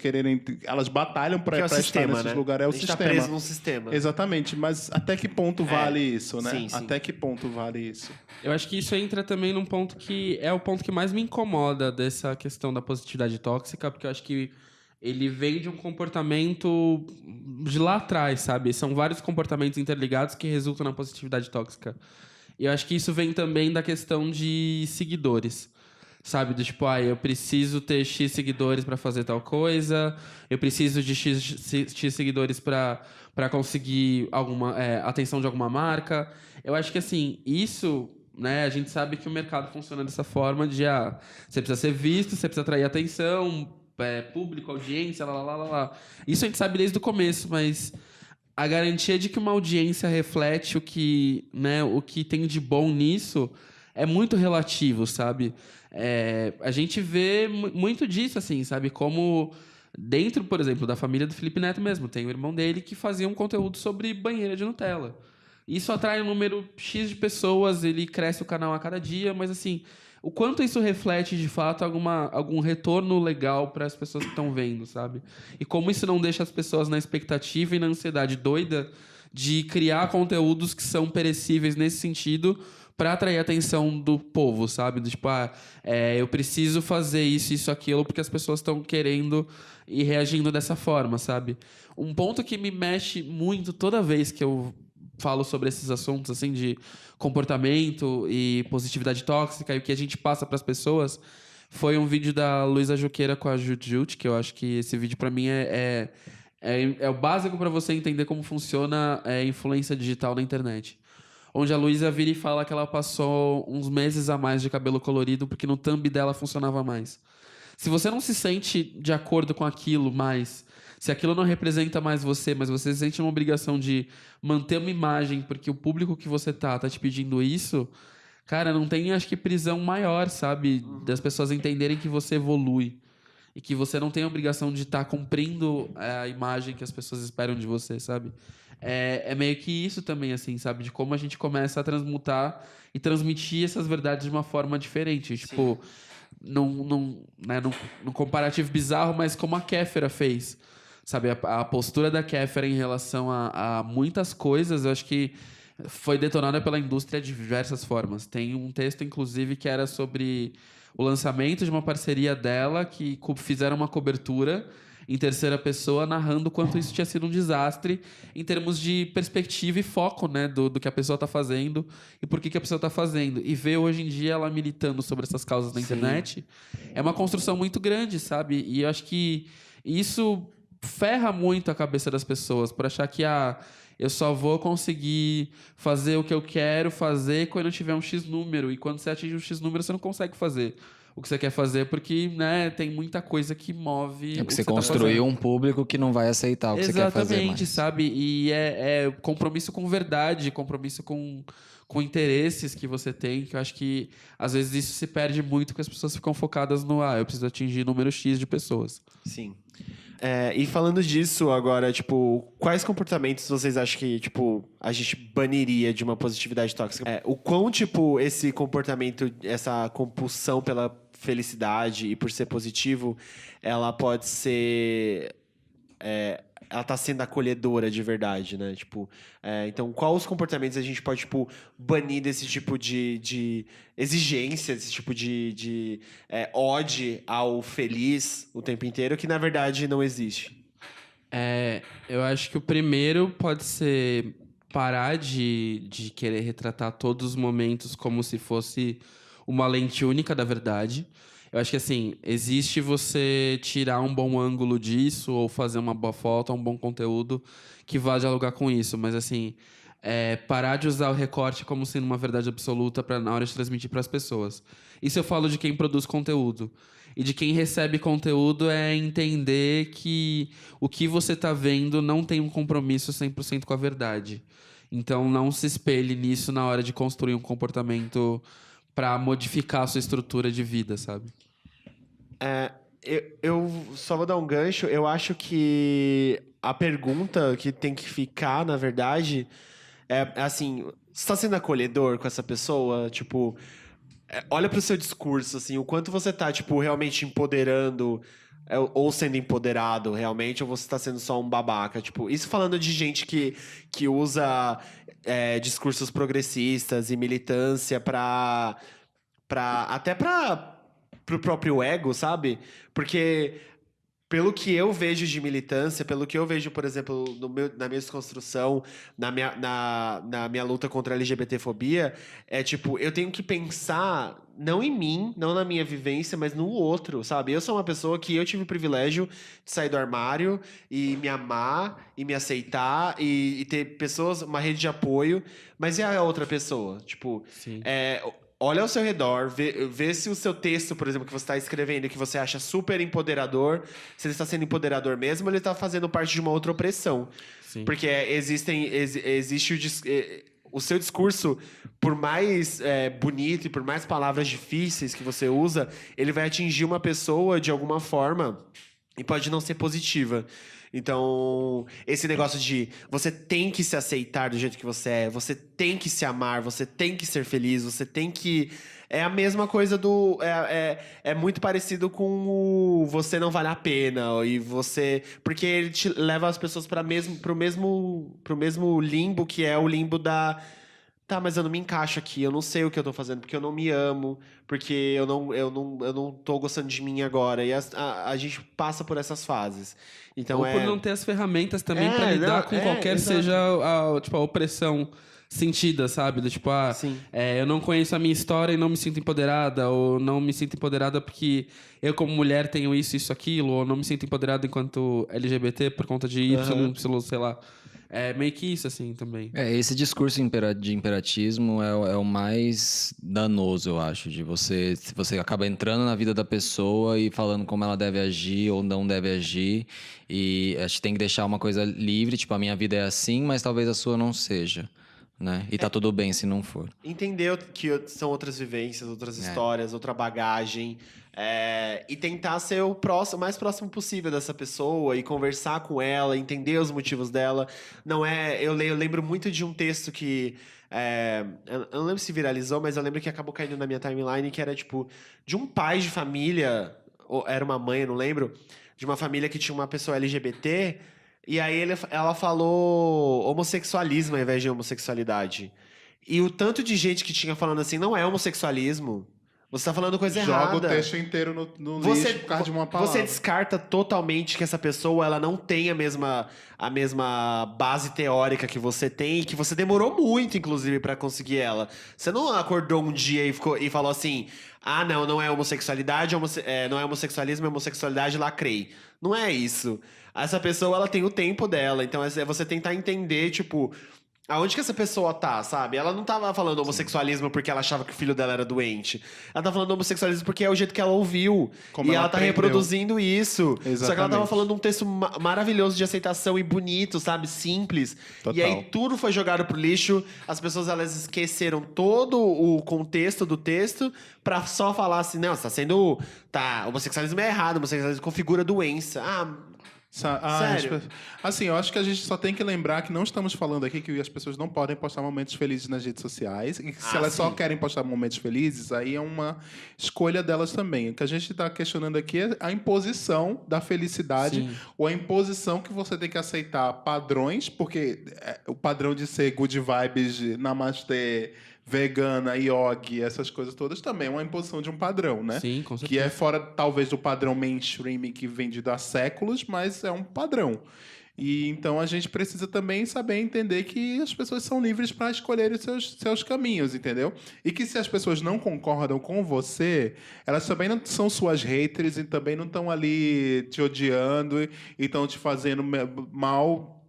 elas batalham para estar nesses lugares. É o sistema. A gente tá preso num sistema. Exatamente, mas até que ponto vale isso, né? Sim. Até que ponto vale isso? Eu acho que isso entra também num ponto que é o ponto que mais me incomoda dessa questão da positividade tóxica, porque eu acho que ele vem de um comportamento de lá atrás, sabe? São vários comportamentos interligados que resultam na positividade tóxica. E eu acho que isso vem também da questão de seguidores, sabe? Do tipo, eu preciso ter X seguidores para fazer tal coisa, eu preciso de X seguidores para conseguir alguma atenção de alguma marca. Eu acho que, assim, isso... né, a gente sabe que o mercado funciona dessa forma de você precisa ser visto, você precisa atrair atenção, público, audiência, lá. Isso a gente sabe desde o começo, mas a garantia de que uma audiência reflete o que tem de bom nisso é muito relativo, sabe? A gente vê muito disso, assim, sabe? Como dentro, por exemplo, da família do Felipe Neto mesmo, tem o irmão dele que fazia um conteúdo sobre banheira de Nutella. Isso atrai um número X de pessoas, ele cresce o canal a cada dia, mas assim... o quanto isso reflete, de fato, algum retorno legal para as pessoas que estão vendo, sabe? E como isso não deixa as pessoas na expectativa e na ansiedade doida de criar conteúdos que são perecíveis nesse sentido para atrair a atenção do povo, sabe? Do tipo, eu preciso fazer isso, aquilo, porque as pessoas estão querendo e reagindo dessa forma, sabe? Um ponto que me mexe muito toda vez que eu falo sobre esses assuntos, assim, de comportamento e positividade tóxica e o que a gente passa para as pessoas, foi um vídeo da Luísa Juqueira com a Jut, que eu acho que esse vídeo, para mim, é o básico para você entender como funciona a influência digital na internet. Onde a Luísa vira e fala que ela passou uns meses a mais de cabelo colorido porque no thumb dela funcionava mais. Se você não se sente de acordo com aquilo mais, se aquilo não representa mais você, mas você sente uma obrigação de manter uma imagem porque o público que você tá te pedindo isso, cara, não tem, acho que, prisão maior, sabe? Das pessoas entenderem que você evolui. E que você não tem a obrigação de estar cumprindo a imagem que as pessoas esperam de você, sabe? É meio que isso também, assim, sabe? De como a gente começa a transmutar e transmitir essas verdades de uma forma diferente. Sim. Tipo, num comparativo bizarro, mas como a Kéfera fez. Sabe? A postura da Kéfera em relação a muitas coisas, eu acho que foi detonada pela indústria de diversas formas. Tem um texto, inclusive, que era sobre o lançamento de uma parceria dela, que fizeram uma cobertura em terceira pessoa, narrando o quanto isso tinha sido um desastre em termos de perspectiva e foco, né, do que a pessoa está fazendo e por que a pessoa está fazendo. E ver hoje em dia ela militando sobre essas causas na internet é uma construção muito grande, sabe? E eu acho que isso ferra muito a cabeça das pessoas por achar que eu só vou conseguir fazer o que eu quero fazer quando eu tiver um X número. E quando você atinge um X número, você não consegue fazer o que você quer fazer, porque, né, tem muita coisa que move. É porque você construiu um público que não vai aceitar o que você quer fazer. Exatamente, sabe? E é compromisso com verdade, compromisso com interesses que você tem, que eu acho que às vezes isso se perde muito, porque as pessoas ficam focadas no eu preciso atingir número X de pessoas. Sim. E falando disso agora, tipo, quais comportamentos vocês acham que, tipo, a gente baniria de uma positividade tóxica? O quão, tipo, esse comportamento, essa compulsão pela felicidade e por ser positivo, ela pode ser... ela tá sendo acolhedora de verdade, né? Tipo, então, quais os comportamentos a gente pode, tipo, banir desse tipo de exigência, desse tipo de ode ao feliz o tempo inteiro, que na verdade não existe? Eu acho que o primeiro pode ser parar de querer retratar todos os momentos como se fosse uma lente única da verdade. Eu acho que, assim, existe você tirar um bom ângulo disso ou fazer uma boa foto, um bom conteúdo que vá dialogar com isso. Mas, assim, parar de usar o recorte como sendo uma verdade absoluta na hora de transmitir para as pessoas. Isso eu falo de quem produz conteúdo. E de quem recebe conteúdo é entender que o que você está vendo não tem um compromisso 100% com a verdade. Então, não se espelhe nisso na hora de construir um comportamento para modificar a sua estrutura de vida, sabe? Eu só vou dar um gancho. Eu acho que a pergunta que tem que ficar, na verdade, é assim: você está sendo acolhedor com essa pessoa? Tipo, olha pro seu discurso, assim, o quanto você tá, tipo, realmente empoderando ou sendo empoderado realmente, ou você tá sendo só um babaca. Tipo, isso falando de gente que usa discursos progressistas e militância até pro próprio ego, sabe? Porque pelo que eu vejo de militância, pelo que eu vejo, por exemplo, na minha desconstrução, na minha luta contra a LGBTfobia, tipo, eu tenho que pensar não em mim, não na minha vivência, mas no outro, sabe? Eu sou uma pessoa que eu tive o privilégio de sair do armário e me amar e me aceitar e ter pessoas, uma rede de apoio, mas e a outra pessoa? Tipo, Sim. Olha ao seu redor, vê se o seu texto, por exemplo, que você está escrevendo, que você acha super empoderador, se ele está sendo empoderador mesmo, ou ele está fazendo parte de uma outra opressão. Sim. Porque existe o seu discurso, por mais bonito e por mais palavras difíceis que você usa, ele vai atingir uma pessoa de alguma forma e pode não ser positiva. Então, esse negócio de você tem que se aceitar do jeito que você é, você tem que se amar, você tem que ser feliz, você tem que... É a mesma coisa do... É muito parecido com o você não vale a pena. E você... Porque ele te leva as pessoas pro mesmo limbo, que é o limbo da... Tá, mas eu não me encaixo aqui, eu não sei o que eu tô fazendo, porque eu não me amo, porque eu não tô gostando de mim agora. E a gente passa por essas fases. Então Ou por não ter as ferramentas também pra lidar com qualquer exato. seja tipo, a opressão sentida, sabe? Do tipo, Sim. eu não conheço a minha história e não me sinto empoderada, ou não me sinto empoderada porque eu, como mulher, tenho isso, aquilo, ou não me sinto empoderada enquanto LGBT por conta de Y, sei lá. É meio que isso, assim, também. Esse discurso de imperatismo é o mais danoso, eu acho, de você acaba entrando na vida da pessoa e falando como ela deve agir ou não deve agir, e acho que tem que deixar uma coisa livre, tipo, a minha vida é assim, mas talvez a sua não seja, né? E tá tudo bem se não for. Entender que são outras vivências, outras histórias, outra bagagem. E tentar ser o mais próximo possível dessa pessoa e conversar com ela, entender os motivos dela. Não é... Eu lembro muito de um texto que... eu não lembro se viralizou, mas eu lembro que acabou caindo na minha timeline, que era, tipo, de um pai de família, ou era uma mãe, eu não lembro, de uma família que tinha uma pessoa LGBT, e aí ela falou homossexualismo ao invés de homossexualidade. E o tanto de gente que tinha falando assim, não é homossexualismo. Você tá falando coisa errada. Joga o texto inteiro no lixo por causa de uma palavra. Você descarta totalmente que essa pessoa ela não tem a mesma base teórica que você tem e que você demorou muito, inclusive, pra conseguir ela. Você não acordou um dia e falou assim: ah, não é homossexualidade, não é homossexualismo, é homossexualidade, lacrei. Não é isso. Essa pessoa, ela tem o tempo dela. Então, é você tentar entender, tipo... Aonde que essa pessoa tá, sabe? Ela não tava falando homossexualismo porque ela achava que o filho dela era doente. Ela tá falando homossexualismo porque é o jeito que ela ouviu. Como e ela ela tá aprendeu. reproduzindo isso. Exatamente. Só que ela tava falando um texto maravilhoso de aceitação e bonito, sabe? Simples. Total. E aí tudo foi jogado pro lixo. As pessoas, elas esqueceram todo o contexto do texto pra só falar assim, não, você tá sendo... homossexualismo é errado, homossexualismo configura doença. Sério? Assim, eu acho que a gente só tem que lembrar que não estamos falando aqui que as pessoas não podem postar momentos felizes nas redes sociais. E que se elas só querem postar momentos felizes, aí é uma escolha delas também. O que a gente está questionando aqui é a imposição da felicidade. Sim. Ou a imposição que você tem que aceitar padrões, porque o padrão de ser good vibes, de namastê, vegana, yogi, essas coisas todas também é uma imposição de um padrão, né? Sim, com Que certeza. é fora, talvez, do padrão mainstream que vendido há séculos, mas é um padrão. E então a gente precisa também saber entender que as pessoas são livres para escolherem os seus caminhos, entendeu? E que se as pessoas não concordam com você, elas também não são suas haters e também não estão ali te odiando e estão te fazendo mal.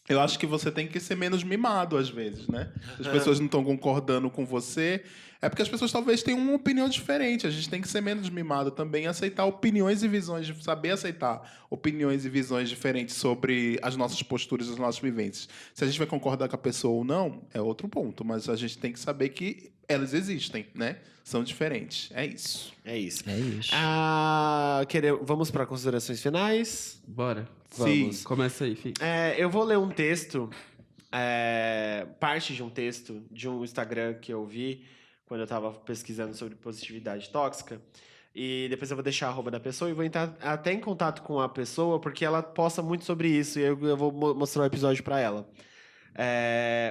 Eu acho que você tem que ser menos mimado às vezes, né? Se as pessoas não estão concordando com você, é porque as pessoas talvez tenham uma opinião diferente. A gente tem que ser menos mimado também, aceitar opiniões e visões, saber aceitar opiniões e visões diferentes sobre as nossas posturas, as nossas vivências. Se a gente vai concordar com a pessoa ou não, é outro ponto, mas a gente tem que saber que elas existem, né? São diferentes. É isso. É isso. É isso. Vamos para considerações finais? Bora. Vamos. Começa aí, Fih. Eu vou ler um texto, parte de um texto de um Instagram que eu vi quando eu estava pesquisando sobre positividade tóxica. E depois eu vou deixar a arroba da pessoa e vou entrar até em contato com a pessoa, porque ela posta muito sobre isso e eu vou mostrar o episódio para ela.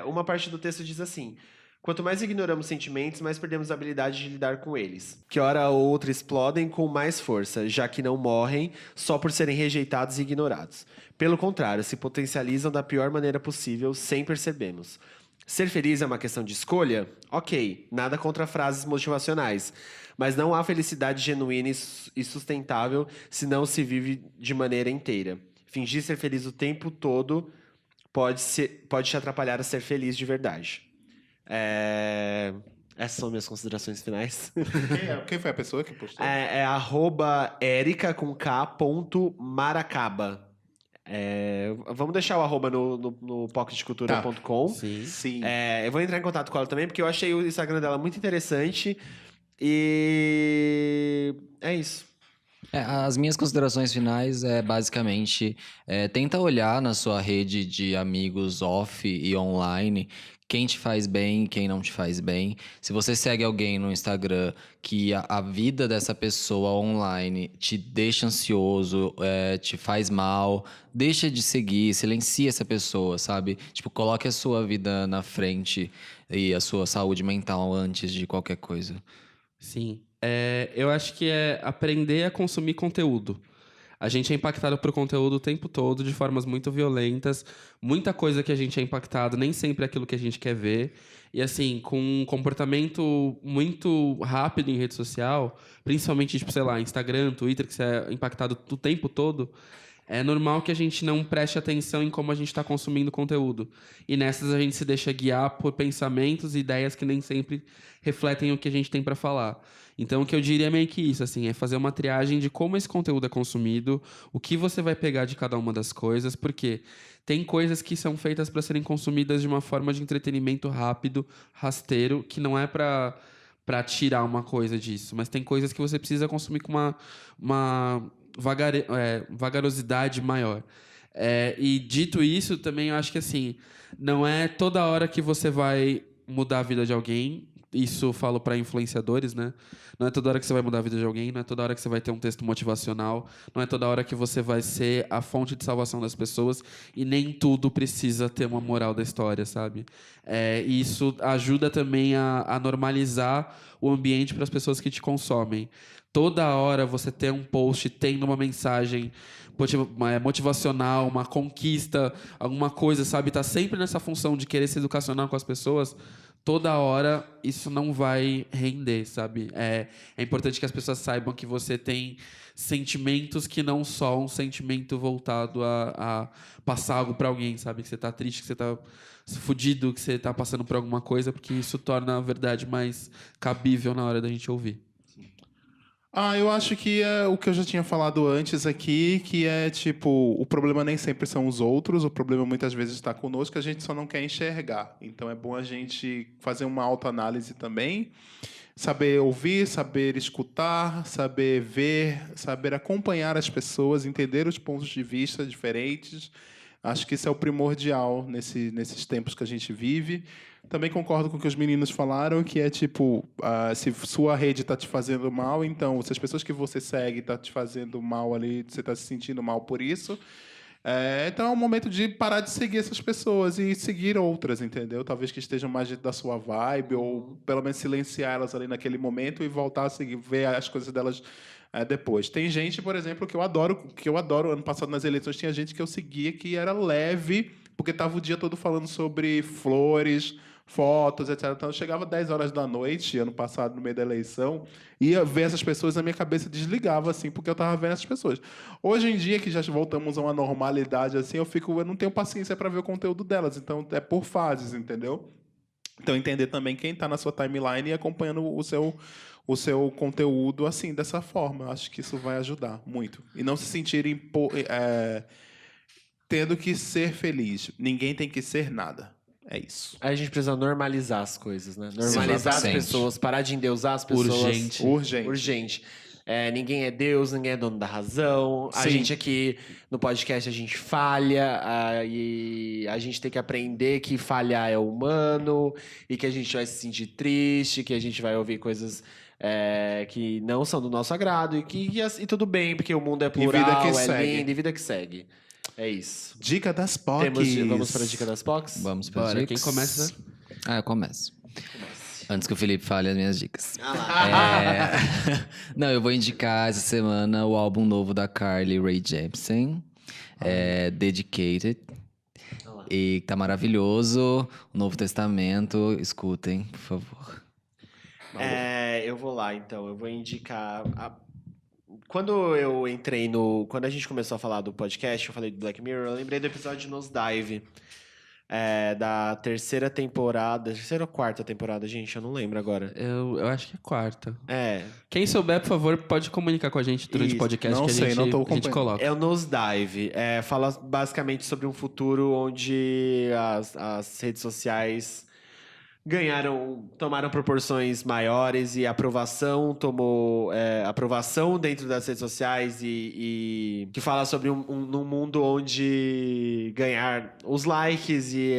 Uma parte do texto diz assim: quanto mais ignoramos sentimentos, mais perdemos a habilidade de lidar com eles. Que hora ou outra explodem com mais força, já que não morrem só por serem rejeitados e ignorados. Pelo contrário, se potencializam da pior maneira possível, sem percebermos. Ser feliz é uma questão de escolha? Ok, nada contra frases motivacionais. Mas não há felicidade genuína e sustentável se não se vive de maneira inteira. Fingir ser feliz o tempo todo pode te atrapalhar a ser feliz de verdade. Essas são minhas considerações finais. Quem foi a pessoa que postou? @erica com k.maracaba. Vamos deixar o arroba no pocketcultura.com. Sim. Eu vou entrar em contato com ela também, porque eu achei o Instagram dela muito interessante. E é isso. As minhas considerações finais é basicamente tenta olhar na sua rede de amigos off e online quem te faz bem e quem não te faz bem. Se você segue alguém no Instagram que a vida dessa pessoa online te deixa ansioso, te faz mal, deixa de seguir, silencia essa pessoa, sabe? Tipo, coloque a sua vida na frente e a sua saúde mental antes de qualquer coisa. Sim. Eu acho que é aprender a consumir conteúdo. A gente é impactado por conteúdo o tempo todo, de formas muito violentas. Muita coisa que a gente é impactado, nem sempre é aquilo que a gente quer ver. E assim, com um comportamento muito rápido em rede social, principalmente, tipo, sei lá, Instagram, Twitter, que você é impactado o tempo todo, é normal que a gente não preste atenção em como a gente está consumindo conteúdo. E nessas a gente se deixa guiar por pensamentos e ideias que nem sempre refletem o que a gente tem para falar. Então, o que eu diria é meio que isso, assim, é fazer uma triagem de como esse conteúdo é consumido, o que você vai pegar de cada uma das coisas, porque tem coisas que são feitas para serem consumidas de uma forma de entretenimento rápido, rasteiro, que não é para tirar uma coisa disso, mas tem coisas que você precisa consumir com uma vagarosidade maior. E dito isso, também eu acho que assim, não é toda hora que você vai mudar a vida de alguém. Isso eu falo para influenciadores, né? Não é toda hora que você vai mudar a vida de alguém, não é toda hora que você vai ter um texto motivacional, não é toda hora que você vai ser a fonte de salvação das pessoas, e nem tudo precisa ter uma moral da história, sabe? E isso ajuda também a normalizar o ambiente para as pessoas que te consomem. Toda hora você ter um post tendo uma mensagem motivacional, uma conquista, alguma coisa, sabe? Tá sempre nessa função de querer ser educacional com as pessoas. Toda hora isso não vai render, sabe? É importante que as pessoas saibam que você tem sentimentos que não só um sentimento voltado a passar algo pra alguém, sabe? Que você tá triste, que você tá fudido, que você tá passando por alguma coisa, porque isso torna a verdade mais cabível na hora da gente ouvir. Eu acho que é o que eu já tinha falado antes aqui, que é tipo, o problema nem sempre são os outros, o problema muitas vezes está conosco, a gente só não quer enxergar. Então é bom a gente fazer uma autoanálise também, saber ouvir, saber escutar, saber ver, saber acompanhar as pessoas, entender os pontos de vista diferentes. Acho que isso é o primordial nesses tempos que a gente vive. Também concordo com o que os meninos falaram, que é tipo, se sua rede está te fazendo mal, então, se as pessoas que você segue estão te fazendo mal ali, você está se sentindo mal por isso, então é um momento de parar de seguir essas pessoas e seguir outras, entendeu? Talvez que estejam mais dentro da sua vibe, ou pelo menos silenciar elas ali naquele momento e voltar a seguir, ver as coisas delas depois. Tem gente, por exemplo, que eu adoro. Ano passado, nas eleições, tinha gente que eu seguia que era leve, porque estava o dia todo falando sobre flores, fotos, etc. Então, eu chegava 10 horas da noite, ano passado, no meio da eleição, ia ver essas pessoas, a minha cabeça desligava, assim, porque eu estava vendo essas pessoas. Hoje em dia, que já voltamos a uma normalidade, assim, eu não tenho paciência para ver o conteúdo delas. Então, é por fases, entendeu? Então, entender também quem está na sua timeline e acompanhando o seu conteúdo assim, dessa forma. Acho que isso vai ajudar muito. E não se sentirem tendo que ser feliz. Ninguém tem que ser nada. É isso. Aí a gente precisa normalizar as coisas, né? Normalizar as pessoas, parar de endeusar as pessoas. Urgente. Ninguém é Deus, ninguém é dono da razão. A gente aqui no podcast, a gente falha. E a gente tem que aprender que falhar é humano. E que a gente vai se sentir triste, que a gente vai ouvir coisas que não são do nosso agrado. E tudo bem, porque o mundo é plural, lindo, e vida que segue. É isso. Dica das POCs. Vamos para a dica das POCs? Vamos para Bora, dicas. quem começa? Eu começo. Antes que o Felipe fale as minhas dicas. Não, eu vou indicar essa semana o álbum novo da Carly Rae Jepsen, Dedicated. E tá maravilhoso. O Novo Testamento, escutem, por favor. Eu vou lá, então. Eu vou indicar... Quando a gente começou a falar do podcast, eu falei do Black Mirror, eu lembrei do episódio de Nosedive. Da terceira ou quarta temporada, gente, eu não lembro agora. Eu acho que é quarta. É. Quem souber, por favor, pode comunicar com a gente durante o podcast Não que sei, não tô a gente coloca. É o Nosedive. Fala basicamente sobre um futuro onde as redes sociais tomaram proporções maiores e a aprovação aprovação dentro das redes sociais e que fala sobre num mundo onde ganhar os likes e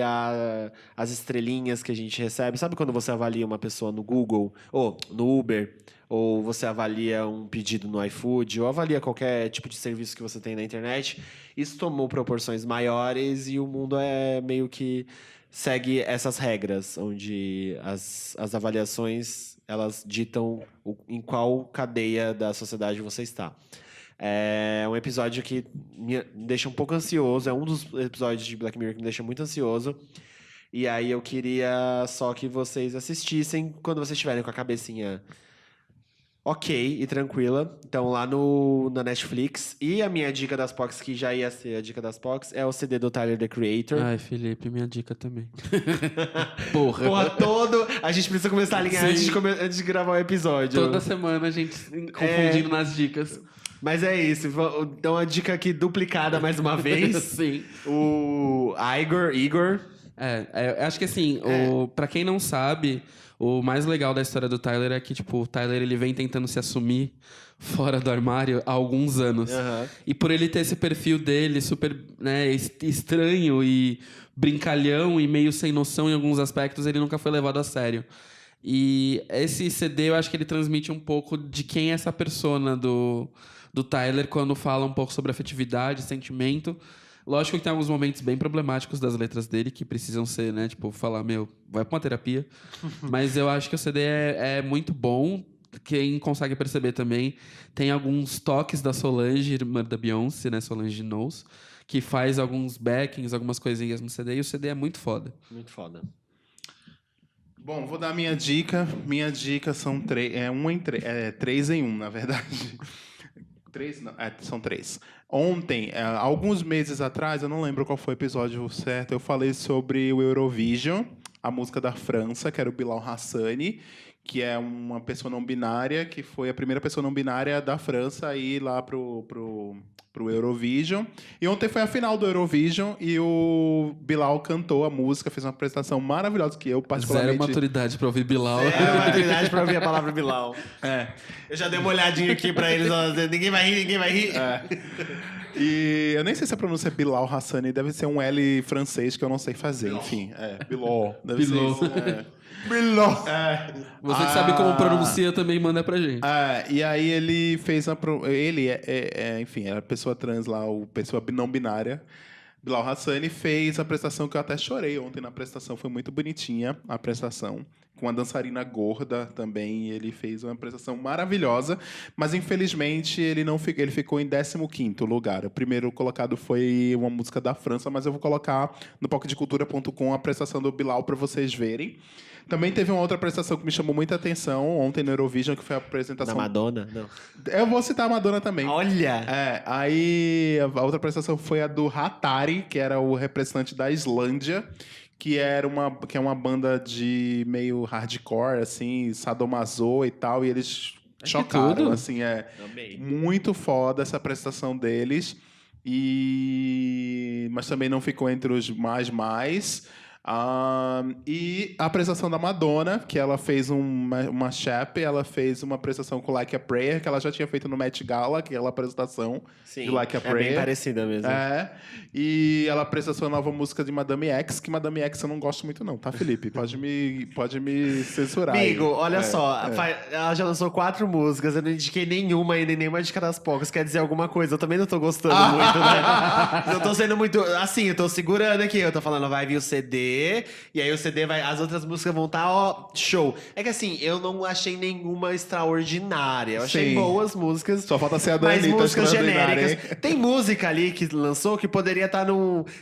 as estrelinhas que a gente recebe. Sabe quando você avalia uma pessoa no Google ou no Uber? Ou você avalia um pedido no iFood, ou avalia qualquer tipo de serviço que você tem na internet. Isso tomou proporções maiores e o mundo meio que segue essas regras, onde as avaliações elas ditam em qual cadeia da sociedade você está. É um episódio que me deixa um pouco ansioso, é um dos episódios de Black Mirror que me deixa muito ansioso. E aí eu queria só que vocês assistissem quando vocês estiverem com a cabecinha ok e tranquila. Então, lá na Netflix. E a minha dica das POCs, que já ia ser a dica das POCs, é o CD do Tyler, The Creator. Ai, Felipe, minha dica também. Porra, A gente precisa começar a alinhar antes de gravar o episódio. Toda semana a gente confundindo nas dicas. Mas é isso. Então, uma dica aqui duplicada mais uma vez. Sim. O Igor. Eu acho que assim, pra quem não sabe, o mais legal da história do Tyler é que, tipo, o Tyler ele vem tentando se assumir fora do armário há alguns anos. Uhum. E por ele ter esse perfil dele super, né, estranho e brincalhão e meio sem noção em alguns aspectos, ele nunca foi levado a sério. E esse CD, eu acho que ele transmite um pouco de quem é essa persona do Tyler quando fala um pouco sobre afetividade, sentimento. Lógico que tem alguns momentos bem problemáticos das letras dele que precisam ser, né? Tipo, falar, vai pra uma terapia. Mas eu acho que o CD é muito bom. Quem consegue perceber também, tem alguns toques da Solange, irmã da Beyoncé, né? Solange Knowles, que faz alguns backings, algumas coisinhas no CD. E o CD é muito foda. Muito foda. Bom, vou dar minha dica. Minha dica são três em um, na verdade. São três. Ontem, alguns meses atrás, eu não lembro qual foi o episódio certo, eu falei sobre o Eurovision, a música da França, que era o Bilal Hassani, que é uma pessoa não binária, que foi a primeira pessoa não binária da França a ir lá pro Eurovision. E ontem foi a final do Eurovision e o Bilal cantou a música, fez uma apresentação maravilhosa que eu particularmente... Zero maturidade pra ouvir Bilal. Zero maturidade pra ouvir a palavra Bilal. Eu já dei uma olhadinha aqui pra eles, ninguém vai rir. E eu nem sei se a pronúncia é Bilal Hassani, deve ser um L francês que eu não sei fazer, enfim. Bilal. Deve ser isso. Bilal. Você que sabe como pronuncia também manda pra gente. E aí ele fez ele enfim, era pessoa trans lá, pessoa não binária. Bilal Hassani fez a prestação que eu até chorei ontem na prestação, foi muito bonitinha a prestação. Com uma dançarina gorda também, ele fez uma prestação maravilhosa, mas infelizmente ele ficou em 15º lugar. O primeiro colocado foi uma música da França, mas eu vou colocar no PocDeCultura.com a prestação do Bilal para vocês verem. Também teve uma outra prestação que me chamou muita atenção ontem no Eurovision, que foi a apresentação... Da Madonna? Não. Eu vou citar a Madonna também. Olha! Aí a outra prestação foi a do Hatari, que era o representante da Islândia, que é uma banda de meio hardcore, assim, sadomaso e tal, e eles chocaram, tudo. assim, Amei. muito foda essa prestação deles, mas também não ficou entre os mais. E a apresentação da Madonna, que ela fez uma mashup, ela fez uma apresentação com Like a Prayer, que ela já tinha feito no Met Gala, aquela apresentação de Like a Prayer. É bem parecida mesmo. E ela apresentou a nova música de Madame X, que Madame X eu não gosto muito não, tá, Felipe? Pode me censurar. Amigo, aí. olha só, ela já lançou 4 músicas, eu não indiquei nenhuma ainda, nenhuma dica das poucas, quer dizer alguma coisa, eu também não tô gostando muito, né? Eu tô sendo muito, assim, eu tô segurando aqui, eu tô falando, vai vir o CD, e aí o CD as outras músicas vão estar, show. É que assim, eu não achei nenhuma extraordinária, eu achei boas músicas. Só falta ser a da mas Anitta músicas extraordinária, genéricas. hein? Tem música ali que lançou que poderia estar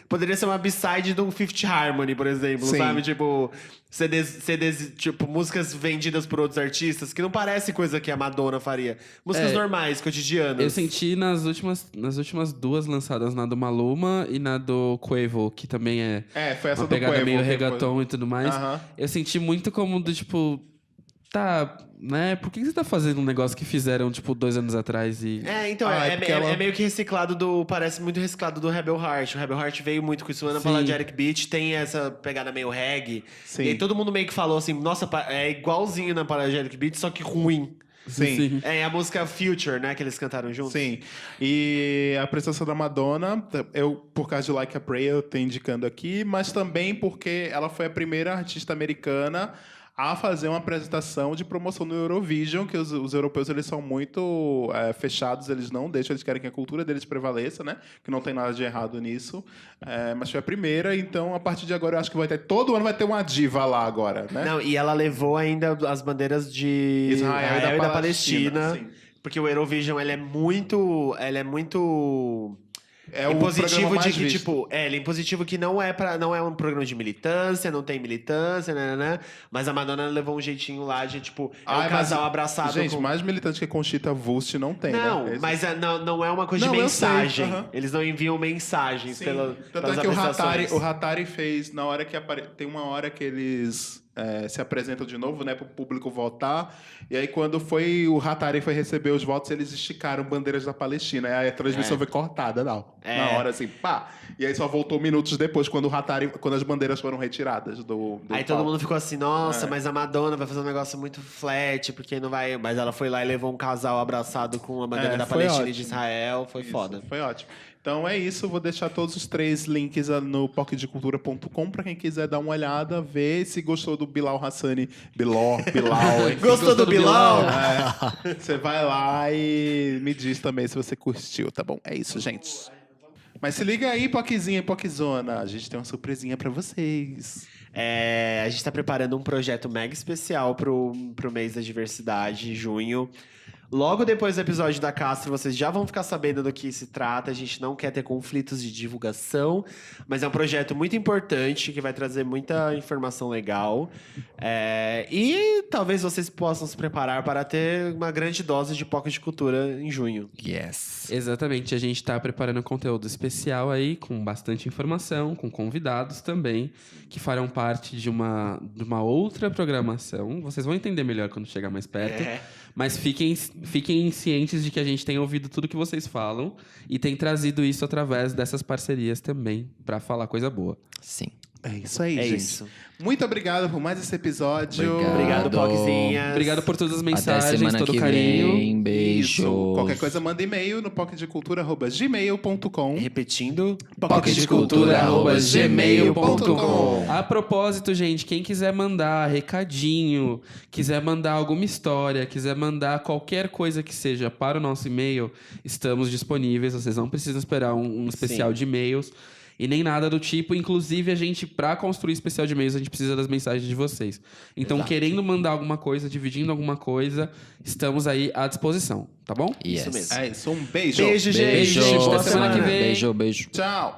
poderia ser uma B-side de um Fifth Harmony, por exemplo, Sim. sabe? Tipo, CDs, tipo, músicas vendidas por outros artistas, que não parece coisa que a Madonna faria. Músicas normais, cotidianas. Eu senti nas últimas 2 lançadas, na do Maluma e na do Quavo, que também foi essa uma do pegada Quavo, meio que reggaeton e tudo mais. Aham. Eu senti muito como do tipo... tá, né? Por que você tá fazendo um negócio que fizeram, tipo, 2 anos atrás e... Então, é meio que reciclado parece muito reciclado do Rebel Heart. O Rebel Heart veio muito com isso. Ana Paula de Eric Beach tem essa pegada meio reggae. Sim. E aí todo mundo meio que falou assim, nossa, é igualzinho na Paula de Eric Beach, só que ruim. Sim. É a música Future, né, que eles cantaram juntos. Sim. E a apresentação da Madonna, eu, por causa de Like a Prayer, eu tô indicando aqui, mas também porque ela foi a primeira artista americana a fazer uma apresentação de promoção no Eurovision, que os europeus eles são muito fechados, eles não deixam, eles querem que a cultura deles prevaleça, né? Que não tem nada de errado nisso. Mas foi a primeira, então a partir de agora eu acho que vai ter, todo ano vai ter uma diva lá agora, né? Não, e ela levou ainda as bandeiras de Israel e da Palestina. Sim. Porque o Eurovision, ele é muito É o impositivo programa de mais que, visto. tipo, ele é impositivo que não é um programa de militância, não tem militância, né? Mas a Madonna levou um jeitinho lá de, tipo, um casal abraçado. Gente, mais militante que Conchita Wurst não tem, Não, né? mas não é uma coisa Não, de eu sei, mensagem. aham. Eles não enviam mensagens Sim. pelas Tanto é que apresentações. o Hatari fez, na hora que tem uma hora que eles se apresentam de novo, né, para o público votar. E aí, quando o Hatari foi receber os votos, eles esticaram bandeiras da Palestina. E aí a transmissão foi cortada, na hora, assim, pá. E aí só voltou minutos depois, quando as bandeiras foram retiradas do Aí todo mundo ficou assim, nossa, mas a Madonna vai fazer um negócio muito flat, porque não vai... Mas ela foi lá e levou um casal abraçado com a bandeira da foi Palestina e ótimo. de Israel. Foi Isso, foda. Foi ótimo. Então é isso, vou deixar todos os 3 links no pocdecultura.com para quem quiser dar uma olhada, ver se gostou do Bilal Hassani. Bilal, enfim. Gostou do Bilal? Você vai lá e me diz também se você curtiu, tá bom? É isso, gente. Mas se liga aí, Poquezinha e Poquezona, a gente tem uma surpresinha para vocês. A gente tá preparando um projeto mega especial pro mês da diversidade, junho. Logo depois do episódio da Castro, vocês já vão ficar sabendo do que se trata. A gente não quer ter conflitos de divulgação, mas é um projeto muito importante que vai trazer muita informação legal. E talvez vocês possam se preparar para ter uma grande dose de Pocket de Cultura em junho. Yes. Exatamente, a gente tá preparando um conteúdo especial aí, com bastante informação, com convidados também, que farão parte de uma outra programação. Vocês vão entender melhor quando chegar mais perto. Mas fiquem cientes de que a gente tem ouvido tudo que vocês falam e tem trazido isso através dessas parcerias também, pra falar coisa boa. Sim. É isso aí, gente. Isso. Muito obrigado por mais esse episódio. Obrigado, Poczinhas. Obrigado por todas as Até mensagens, semana todo o que carinho. vem. Beijo. Isso. Qualquer coisa, manda e-mail no pocketdecultura@gmail.com. Repetindo, pocketdecultura@gmail.com. A propósito, gente, quem quiser mandar recadinho, quiser mandar alguma história, quiser mandar qualquer coisa que seja para o nosso e-mail, estamos disponíveis. Vocês não precisam esperar um especial de e-mails e nem nada do tipo. Inclusive, a gente, para construir especial de e-mails, a gente precisa das mensagens de vocês. Então, querendo mandar alguma coisa, dividindo alguma coisa, estamos aí à disposição, tá bom? Yes. Isso mesmo. É isso, um beijo. Beijo, gente. Beijo, Boa até semana que vem. Beijo. Tchau.